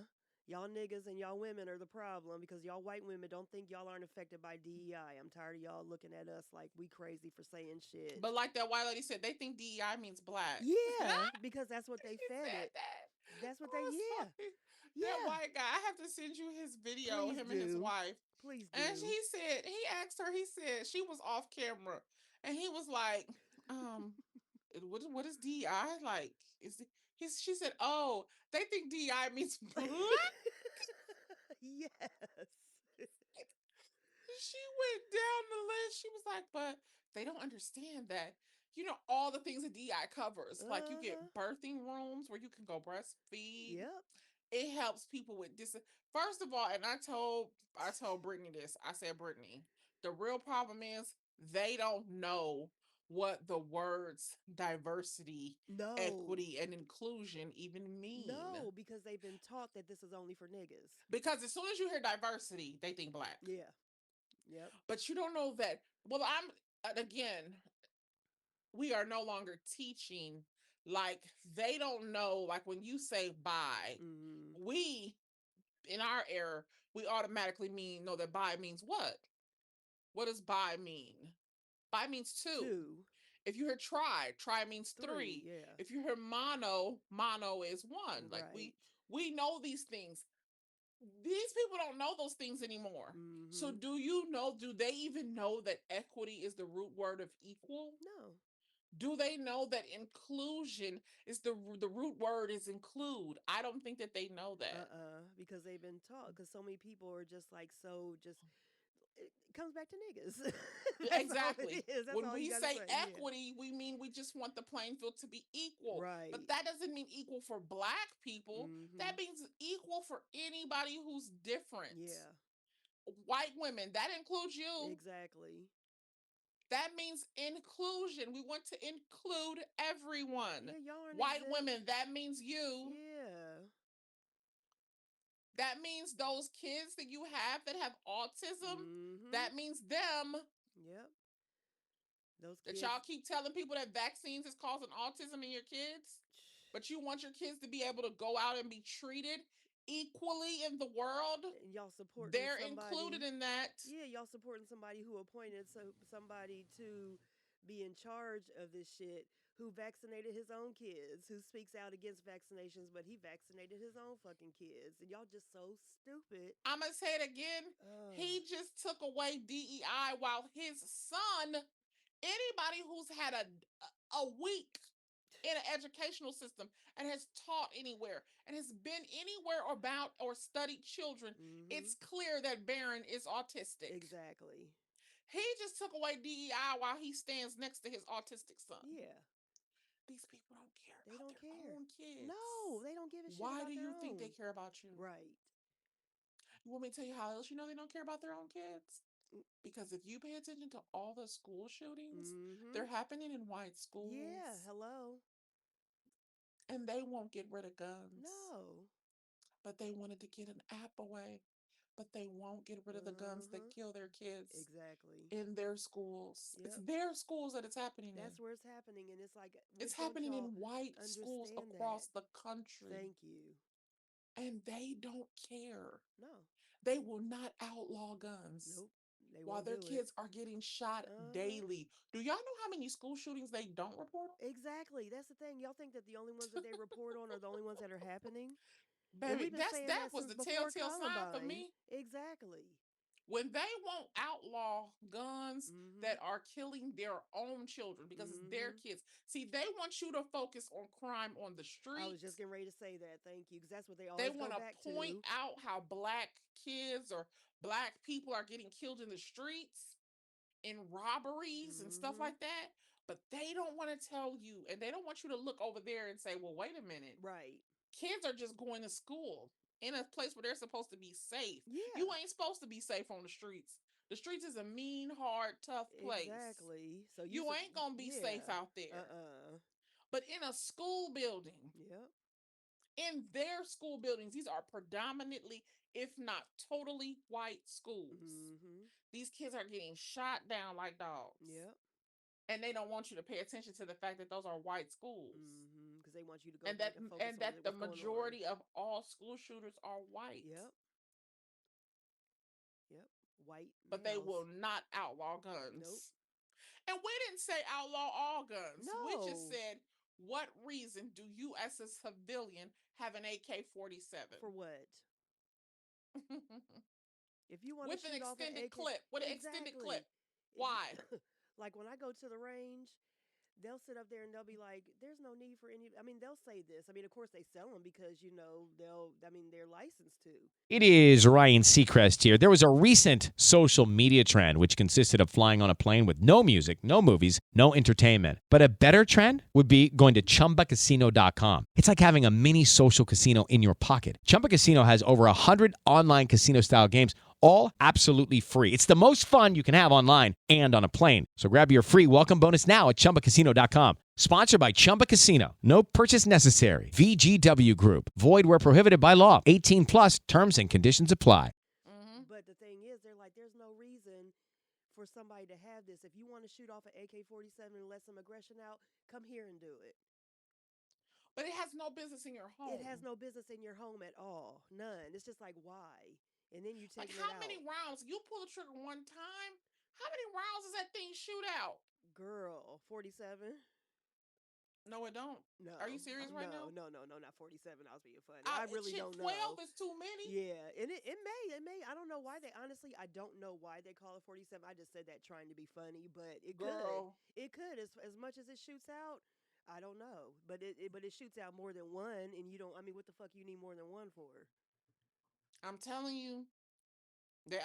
Y'all niggas and y'all women are the problem because y'all white women don't think y'all aren't affected by DEI. I'm tired of y'all looking at us like we crazy for saying But shit. like that white lady said, they think DEI means black. Yeah, because that's what they She fed said it. that. That's what I was yeah. like, that Yeah. white guy, I have to send you his video, Please him and his do. wife. Please And do. he said, he asked her, he said, she was off camera. And he was like, what is DEI? Like, she said, oh, they think DEI means black. Yes. She went down the list. She was like, but they don't understand that, all the things that DI covers. Like you Uh-huh. get birthing rooms where you can go breastfeed. Yep. It helps people with this. First of all, and I told Brittany this. I said, Brittany, the real problem is they don't know what the words diversity, No. equity, and inclusion even No, mean. because they've been taught that this is only for niggas. Because as soon as you hear diversity, they think black. Yeah. Yep. But you don't know that. Well, again, we are no longer teaching. Like they don't know. Like when you say bi, Mm-hmm. we in our era we automatically know that bi means what? What does bi mean? Bi means two. Two. If you hear tri means Three. three. Yeah. If you hear mono is one. Like Right. we know these things. These people don't know those things anymore. So Mm-hmm. do they even know that equity is the root word of equal? No. Do they know that inclusion is the root word is include? I don't think that they know that. Because they've been taught. Because so many people are just like so. Just it comes back to niggas. That's all Exactly. it is. That's When all you we gotta say say. Yeah. equity, we mean we just want the playing field to be equal. Right. But that doesn't mean equal for black people. Mm-hmm. That means equal for anybody who's different. Yeah. White women, that includes you. Exactly. That means inclusion. We want to include everyone. Yeah, y'all aren't White exempt. women, that means you. Yeah. That means those kids that you have that have autism, Mm-hmm. that means them. Yep. Those That kids. y'all keep telling people that vaccines is causing autism in your kids, but you want your kids to be able to go out and be treated equally in the world. And y'all supporting They're somebody. included in that. Yeah, y'all supporting somebody who appointed somebody to be in charge of this shit, who vaccinated his own kids, who speaks out against vaccinations, but he vaccinated his own fucking kids. And y'all just so stupid. I'm going to say it again. He just took away DEI while his son, anybody who's had a week in an educational system and has taught anywhere and has been anywhere about or studied children, it's clear that Barron is autistic. Exactly. He just took away DEI while he stands next to his autistic son. Yeah. These people don't care They about don't their care. own kids. No, they don't give a shit Why about do their you think own. they care about you? Right. You want me to tell you how else you know they don't care about their own kids? Because if you pay attention to all the school shootings, they're happening in white schools. Yeah, hello. And they won't get rid of guns. No. But they wanted to get an app away. But they won't get rid of the guns that kill their kids. Exactly. In their schools. Yep. It's their schools that it's happening in. That's where it's happening. And it's like, it's don't happening y'all in white schools understand across that? the country. Thank you. And they don't care. No. They will not outlaw guns. Nope. They while won't their do kids it. are getting shot daily. Do y'all know how many school shootings they don't report on? Exactly. That's the thing. Y'all think that the only ones that they report on are the only ones that are happening? And Baby, we've been saying that that was since the before telltale sign for Columbine. me. Exactly. When they won't outlaw guns that are killing their own children because it's their kids. See, they want you to focus on crime on the streets. I was just getting ready to say that. Thank you. Because that's what they They always want go to back point to. out how black kids or black people are getting killed in the streets in robberies and stuff like that. But they don't want to tell you, and they don't want you to look over there and say, well, wait a minute. Right. Kids are just going to school in a place where they're supposed to be safe. Yeah. You ain't supposed to be safe on the streets. The streets is a mean, hard, tough place. Exactly. So you ain't gonna be safe out there. But in a school building, in their school buildings, these are predominantly, if not totally, white schools. These kids are getting shot down like dogs. Yep. And they don't want you to pay attention to the fact that those are white schools. Because they want you to go and back that and focus and on that the what's majority of all school shooters are white. Yep. Yep. White males. But they will not outlaw guns. Nope. And we didn't say outlaw all guns. No. We just said, what reason do you as a civilian have an AK-47? For what? If you want to with an shoot off an extended AK, clip. With an extended clip. Why? Like when I go to the range, they'll sit up there and they'll be like, there's no need for any. I mean, they'll say this. I mean, of course they sell them because, they're licensed to. It is Ryan Seacrest here. There was a recent social media trend which consisted of flying on a plane with no music, no movies, no entertainment. But a better trend would be going to ChumbaCasino.com. It's like having a mini social casino in your pocket. Chumba Casino has over 100 online casino-style games, all absolutely free. It's the most fun you can have online and on a plane. So grab your free welcome bonus now at ChumbaCasino.com. Sponsored by Chumba Casino. No purchase necessary. VGW Group. Void where prohibited by law. 18 plus terms and conditions apply. But the thing is, they're like, there's no reason for somebody to have this. If you want to shoot off an AK-47 and let some aggression out, come here and do it. But it has no business in your home. It has no business in your home at all. None. It's just like, why? And then you take like how many rounds? You pull the trigger one time. How many rounds does that thing shoot out? Girl, 47. No, it don't. No. Are you serious right no, now? no, not 47. I was being funny. I really Shit, don't 12 know. is too many. Yeah, and it may. I don't know why they honestly. I don't know why they call it 47. I just said that trying to be funny, but it could. Girl, It could as much as it shoots out. I don't know, but it shoots out more than one, and you don't. I mean, what the fuck you need more than one for? I'm telling you that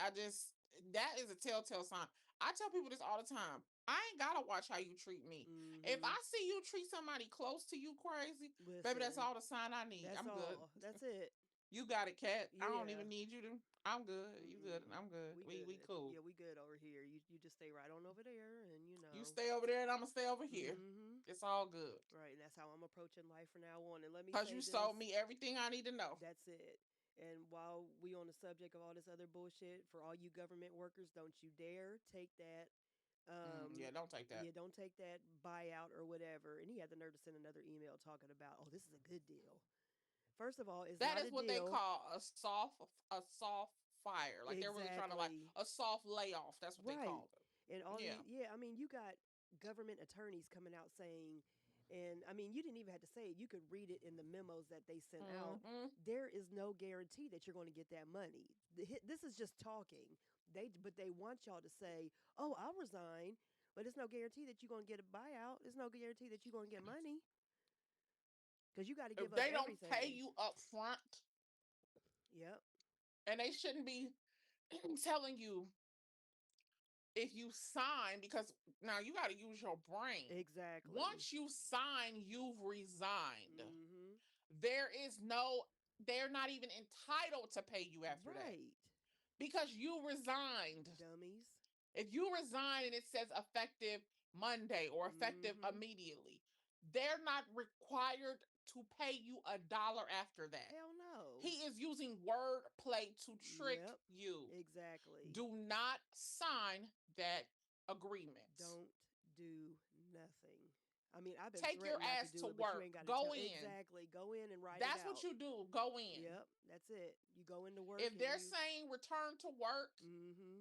that is a telltale sign. I tell people this all the time. I ain't gotta watch how you treat me. If I see you treat somebody close to you crazy, baby, that's Listen, all the sign I need. that's I'm good. all. That's it. You got it, cat. I don't Yeah. even need you to. I'm good. You good? I'm good. We We good. cool. Yeah, we good over here. You just stay right on over there, and you You know. stay over there, and I'm gonna stay over here. Mm-hmm. It's all good. Right, and that's how I'm approaching life from now on. And let me Cause say you this. told me everything I need to know. That's it. And while we on the subject of all this other bullshit, for all you government workers, don't you dare take that. Yeah, don't take that. Yeah, don't take that buyout or whatever. And he had the nerve to send another email talking about, oh, this is a good deal. First of all, it's That not is a what they deal. call a soft fire. Like they're really trying to like Exactly. a soft layoff. That's what they Right. called it. And all Yeah. these, yeah, I mean, you got government attorneys coming out saying, and I mean, you didn't even have to say it. You could read it in the memos that they sent out. There is no guarantee that you're going to get that money. This is just talking. But they want y'all to say, "Oh, I'll resign," but it's no guarantee that you're going to get a buyout. It's no guarantee that you're going to get money because you got to give If up they don't everything. pay you up front, Yep. and they shouldn't be telling you if you sign, because now you got to use your brain. Exactly. Once you sign, you've resigned. Mm-hmm. They're not even entitled to pay you after that Right. because you resigned. Dummies. If you resign and it says effective Monday or effective immediately, they're not required to pay you $1 after that. Hell no. He is using wordplay to trick Yep. you. Exactly. Do not sign that agreement. Don't do nothing. I mean, I've been Take your threatened not to ass do to it, but you work. ain't got to Go tell. in. Exactly. Go in and write That's it out. what you do. Go in. Yep, that's it. You go into work. If they're saying return to work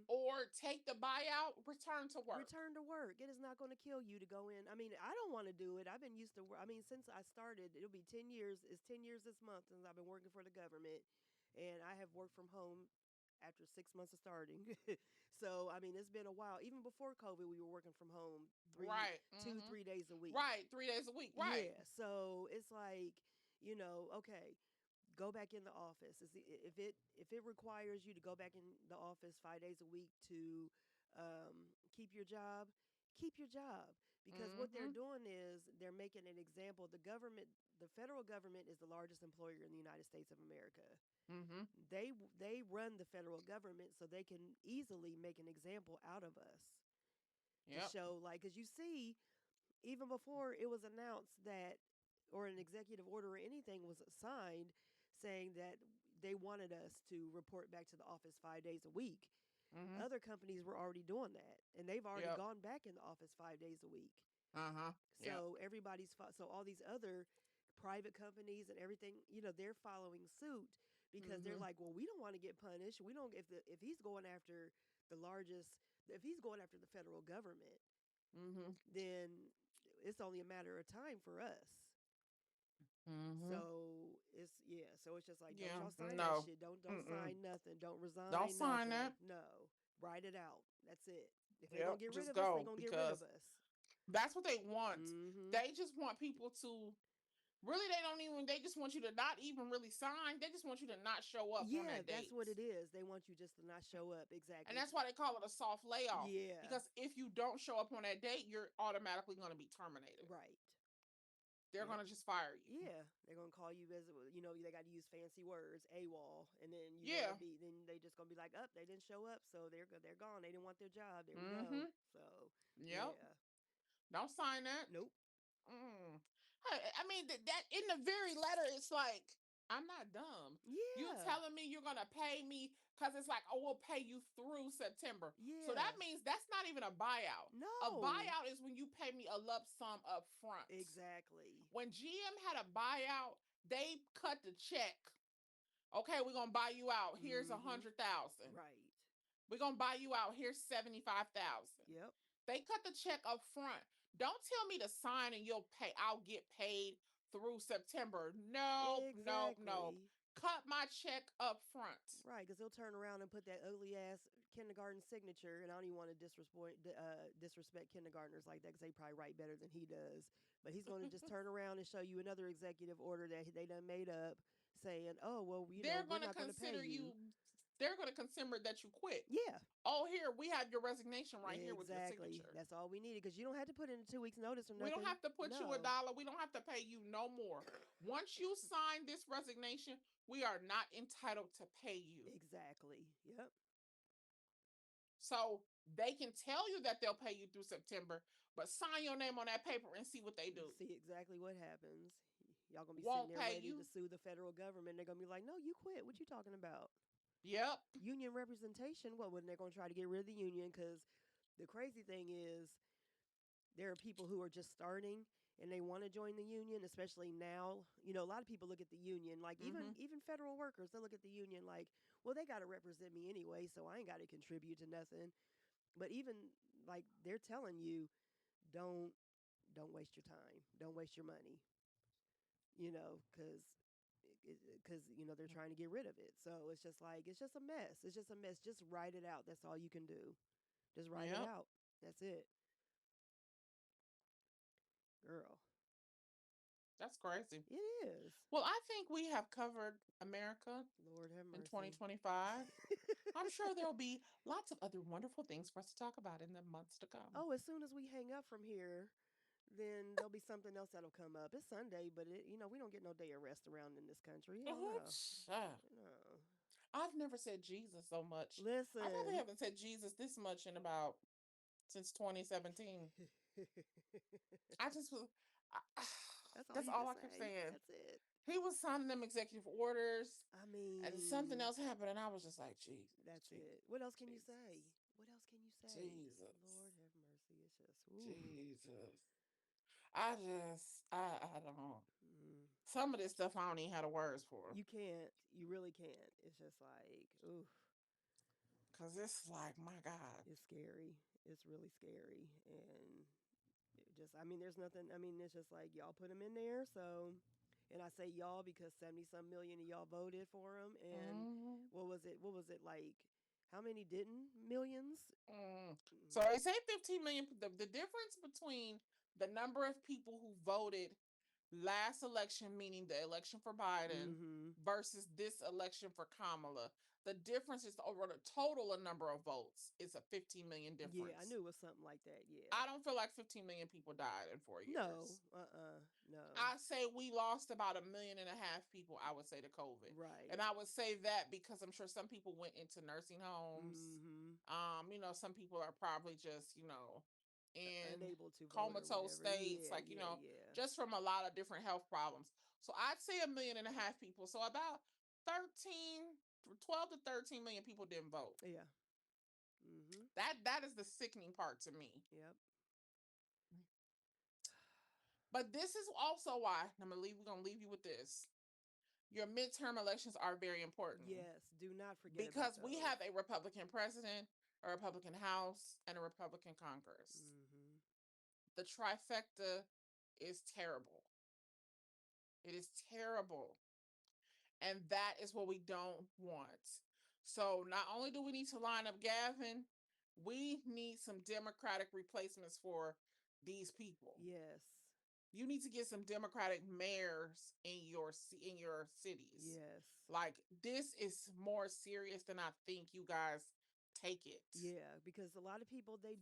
or take the buyout, return to work. Return to work. It is not going to kill you to go in. I mean, I don't want to do it. I've been used to work. I mean, since I started, it'll be 10 years. It's 10 years this month since I've been working for the government. And I have worked from home after 6 months of starting. So, I mean, it's been a while. Even before COVID, we were working from home 2-3 days a week. Right, 3 days a week. Right. Yeah. So it's like, okay, go back in the office. If it requires you to go back in the office 5 days a week to keep your job, keep your job. Because what they're doing is they're making an example. The federal government is the largest employer in the United States of America. They run the federal government so they can easily make an example out of us. To show, like, because you see, even before it was announced that, or an executive order or anything was signed saying that they wanted us to report back to the office 5 days a week. Other companies were already doing that, and they've already gone back in the office 5 days a week. So so all these other private companies and everything, they're following suit because they're like, well, we don't want to get punished. We don't if he's going after if he's going after the federal government, then it's only a matter of time for us. So it's just like, don't y'all sign that shit. Don't sign nothing. Don't resign. Don't sign nothing. that. No. Write it out. That's it. If they're gonna get rid of us, they're gonna get rid of us. That's what they want. They just want people to really, they just want you to not even really sign. They just want you to not show up on that date. Yeah, that's what it is. They want you just to not show up. Exactly. And that's why they call it a soft layoff. Yeah. Because if you don't show up on that date, you're automatically going to be terminated. Right. They're going to just fire you. Yeah. They're going to call you as, they got to use fancy words, AWOL. And then then they just going to be like, they didn't show up. So they're gone. They didn't want their job. There we go. So, yeah. Don't sign that. Nope. I mean, that in the very letter, it's like, I'm not dumb. Yeah. You telling me you're going to pay me because it's like, we'll pay you through September. Yeah. So that means that's not even a buyout. No. A buyout is when you pay me a lump sum up front. Exactly. When GM had a buyout, they cut the check. Okay, we're going to buy you out. Here's $100,000. Right. We're going to buy you out. Here's $75,000. Yep. They cut the check up front. Don't tell me to sign and I'll get paid through September. No, no, no. Exactly. Cut my check up front. Right, because he'll turn around and put that ugly ass kindergarten signature, and I don't even want to disrespect kindergartners like that because they probably write better than he does. But he's going to just turn around and show you another executive order that they done made up, saying, "Oh, well, They're we're going to not going to pay consider you." they're going to consider that you quit. Yeah, Oh, here, we have your resignation right here with your exactly. signature. That's all we needed because you don't have to put in a 2 weeks notice or We nothing. don't have to put you No. $1. We don't have to pay you no more. Once you sign this resignation, we are not entitled to pay you. Exactly. Yep. So they can tell you that they'll pay you through September, but sign your name on that paper and see what they do. See exactly what happens. Y'all gonna be Won't sitting there pay ready you. to sue the federal government. They're gonna be like, "No, you quit. What you talking about?" Yep. Union representation. Well, when they're gonna try to get rid of the union, because the crazy thing is, there are people who are just starting and they want to join the union, especially now. You know, a lot of people look at the union like even federal workers. They look at the union like, well, they got to represent me anyway, so I ain't got to contribute to nothing. But even like they're telling you, don't waste your time, don't waste your money. You know, because you know they're trying to get rid of it. So it's just like it's just a mess. It's just a mess. Just write it out. That's all you can do. Just write it Yep. out. That's it. Girl. That's crazy. It is. Well, I think we have covered America Lord have mercy. in 2025. I'm sure there'll be lots of other wonderful things for us to talk about in the months to come. Oh, as soon as we hang up from here, then there'll be something else that'll come up. It's Sunday, but you know we don't get no day of rest around in this country. Hell no. No. I've never said Jesus so much. Listen. I probably haven't said Jesus this much since 2017. I just was. That's all I kept saying. That's it. He was signing them executive orders. I mean, and something else happened, and I was just like, Jesus. That's Jesus, it. What else can you Jesus, say? What else can you say? Jesus. Lord have mercy. It's just Jesus. I don't. Mm. Some of this stuff I don't even have the words for. You can't. You really can't. It's just like, oof. Cause it's like, my God. It's scary. It's really scary. And it just, I mean, there's nothing, I mean, it's just like y'all put him in there. So, and I say y'all because 70-some million of y'all voted for him. And what was it? Like, how many didn't? Millions? So I say 15 million. The difference between the number of people who voted last election, meaning the election for Biden, versus this election for Kamala, the difference is over the total number of votes. It's a 15 million difference. Yeah, I knew it was something like that. Yeah. I don't feel like 15 million people died in 4 years. No. I say we lost about 1.5 million people, I would say, to COVID. Right. And I would say that because I'm sure some people went into nursing homes. You know, some people are probably just, you know, in unable to comatose states, yeah, like, you know, just from a lot of different health problems. So I'd say 1.5 million people. So about 12 to 13 million people didn't vote. Yeah. That is the sickening part to me. Yep. But this is also why we're gonna leave you with this. Your midterm elections are very important. Yes, do not forget because about we those. have a Republican president, a Republican House, and a Republican Congress. The trifecta is terrible. It is terrible. And that is what we don't want. So not only do we need to line up Gavin, we need some Democratic replacements for these people. Yes. You need to get some Democratic mayors in your cities. Yes. Like, this is more serious than I think you guys take it. Yeah, because a lot of people they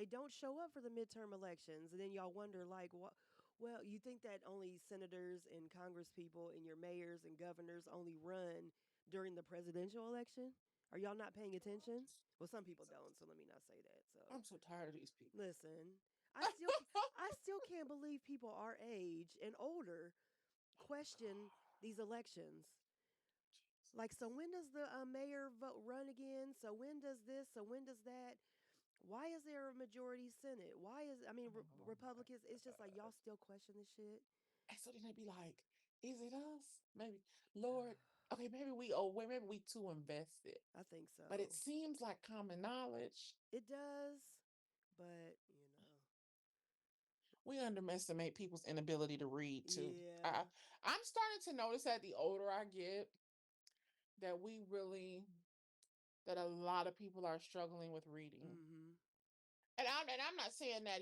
don't show up for the midterm elections, and then y'all wonder like what. Well, you think that only senators and Congress people and your mayors and governors only run during the presidential election? Are y'all not paying attention? Well, some people don't, so let me not say that. So I'm so tired of these people. Listen, I still can't believe people our age and older question these elections. Like, so when does the mayor run again? So when does this? So when does that? Why is there a majority Senate? Why is Republicans? It's just like y'all still question this shit. And so then they'd be like, "Is it us? Maybe, Lord. Okay, maybe we too invested. I think so. But it seems like common knowledge. It does, but you know, we underestimate people's inability to read too. Yeah. I'm starting to notice that the older I get, that we really that a lot of people are struggling with reading. Mm-hmm. And I'm not saying that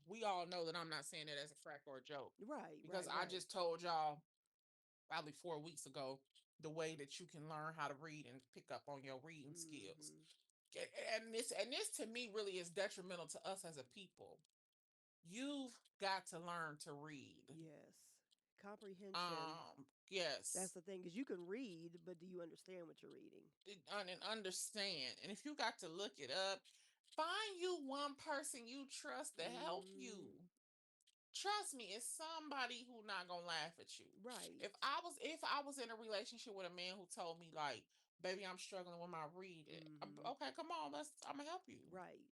we all know that I'm not saying that as a crack or a joke, Right, because right, I right. just told y'all probably 4 weeks ago the way that you can learn how to read and pick up on your reading skills. Mm-hmm. And this to me really is detrimental to us as a people. You've got to learn to read. Yes. Comprehension. That's Yes. the thing, because you can read, but do you understand what you're reading? And understand. And if you got to look it up, find you one person you trust to help you. Mm, Trust me, it's somebody who not gonna laugh at you. right. If I was in a relationship with a man who told me like, baby, I'm struggling with my reading. Mm-hmm. Okay, come on, I'm gonna help you. Right.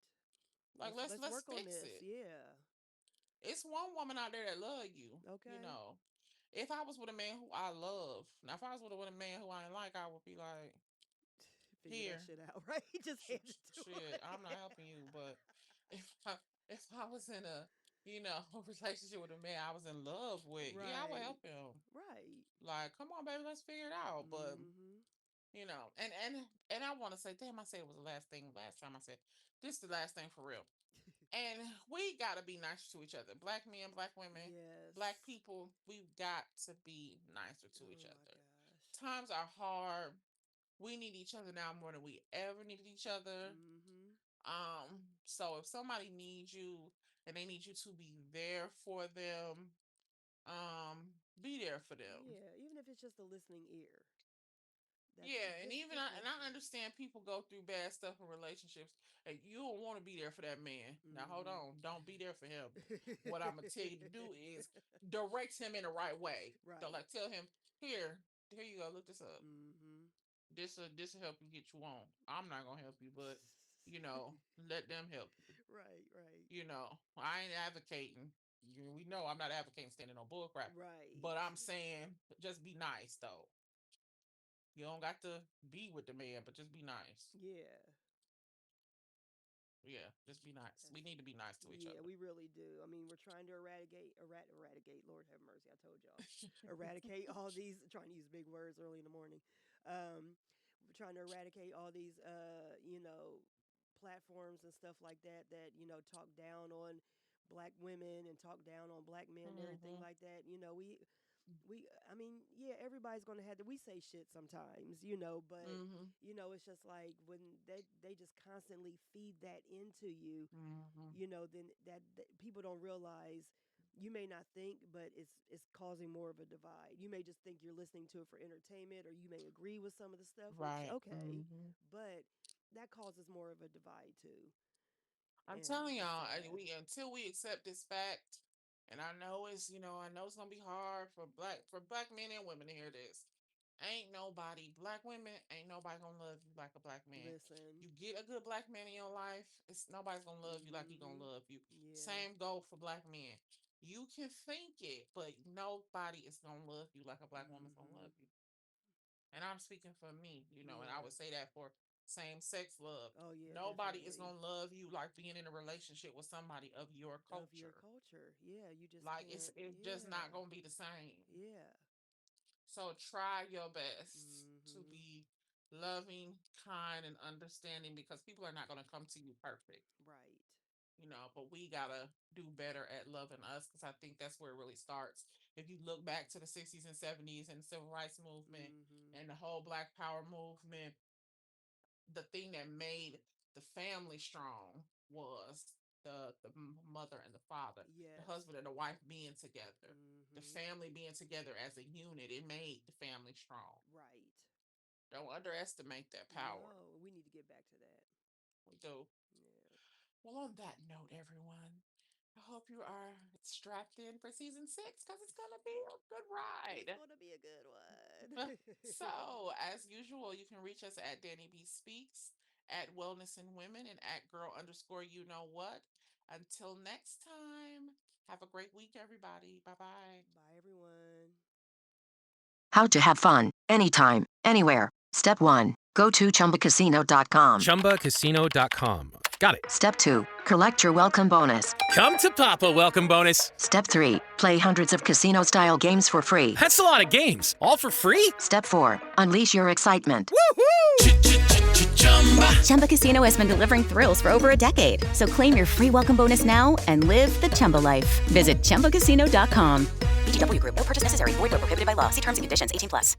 Like Let's let's work on fix this. it. Yeah. It's one woman out there that love you. You Okay. know, if I was with a man who I love, now if I was with a man who I didn't like, I would be like, Figure that here, shit out, right? Just hand it to shit, I'm not helping you. But if I was in a relationship with a man I was in love with, yeah, I would right. help him. Right. Like, come on, baby, let's figure it out. But Mm-hmm. and I want to say, damn, I said it was the last thing. Last time I said this is the last thing for real. And we gotta be nicer to each other. Black men, black women, Yes. black people. We've got to be nicer to Oh each my other. gosh. Times are hard. We need each other now more than we ever needed each other. Mm-hmm. So if somebody needs you and they need you to be there for them, be there for them. Yeah, even if it's just a listening ear. That's Yeah, and just even just I listening. understand people go through bad stuff in relationships, and you don't want to be there for that man. Now hold Mm-hmm. on, don't be there for him. What I'm gonna tell you to do is direct him in the right way. Don't right. like tell him here you go, look this up. Mm-hmm. This will help you get you on. I'm not gonna help you, but let them help you. right, right. I ain't advocating. We know I'm not advocating standing on bull crap, Right. but I'm saying just be nice though. You don't got to be with the man, but just be nice. Yeah. Yeah, just be nice. That's We need to be nice to each yeah, other. we really do. I mean, we're trying to eradicate. Lord have mercy, I told y'all, eradicate all these. Trying to use big words early in the morning. We're trying to eradicate all these, platforms and stuff like that that talk down on black women and talk down on black men and everything Mm-hmm. like that. I mean, yeah, everybody's gonna have to. We say shit sometimes, but Mm-hmm. it's just like when they just constantly feed that into you, Mm-hmm. then that people don't realize. You may not think, but it's causing more of a divide. You may just think you're listening to it for entertainment, or you may agree with some of the stuff, which Right. okay, Mm-hmm. but that causes more of a divide too, I'm and telling it's y'all, sad. we until we accept this fact, and I know it's gonna be hard for black men and women to hear this. Black women, ain't nobody gonna love you like a black man. Listen, You get a good black man in your life, it's nobody's gonna love you like he gonna mm-hmm, love you. yeah, Same goal for black men. You can think it, but nobody is gonna love you like a black woman's gonna mm-hmm, love you. And I'm speaking for me, and I yeah. would say that for same sex love. Oh yeah, Nobody is definitely. gonna love you like being in a relationship with somebody of your Of your culture. culture, yeah, you just Like it's can't. it's just Yeah, not gonna be the same. yeah. So try your best to Mm-hmm. be loving, kind, and understanding, because people are not gonna come to you perfect. Right. But we gotta do better at loving us, because I think that's where it really starts. If you look back to the 60s and 70s and the civil rights movement Mm-hmm. and the whole Black Power movement, the thing that made the family strong was the mother and the father, the Yes. husband and the wife being together, the Mm-hmm. family being together as a unit. It made the family strong. Right. Don't underestimate that power. No, we need to get back to that. We do. Yeah. Well, on that note, everyone, I hope you are strapped in for season 6, because it's gonna be a good It's ride. gonna be a good one. So, as usual, you can reach us at Danny B Speaks, at Wellness and Women, and at girl_you know what. Until next time, have a great week, everybody. Bye bye. Bye, everyone. How to have fun anytime, anywhere. Step 1. Go to chumbacasino.com. ChumbaCasino.com. Got it. Step 2. Collect your welcome bonus. Come to Papa welcome bonus. Step 3. Play hundreds of casino-style games for free. That's a lot of games. All for free? Step 4. Unleash your excitement. Woohoo! Chumba Casino has been delivering thrills for over a decade. So claim your free welcome bonus now and live the Chumba life. Visit ChumbaCasino.com. VGW Group. No purchase necessary. Void where prohibited by law. See terms and conditions. 18+.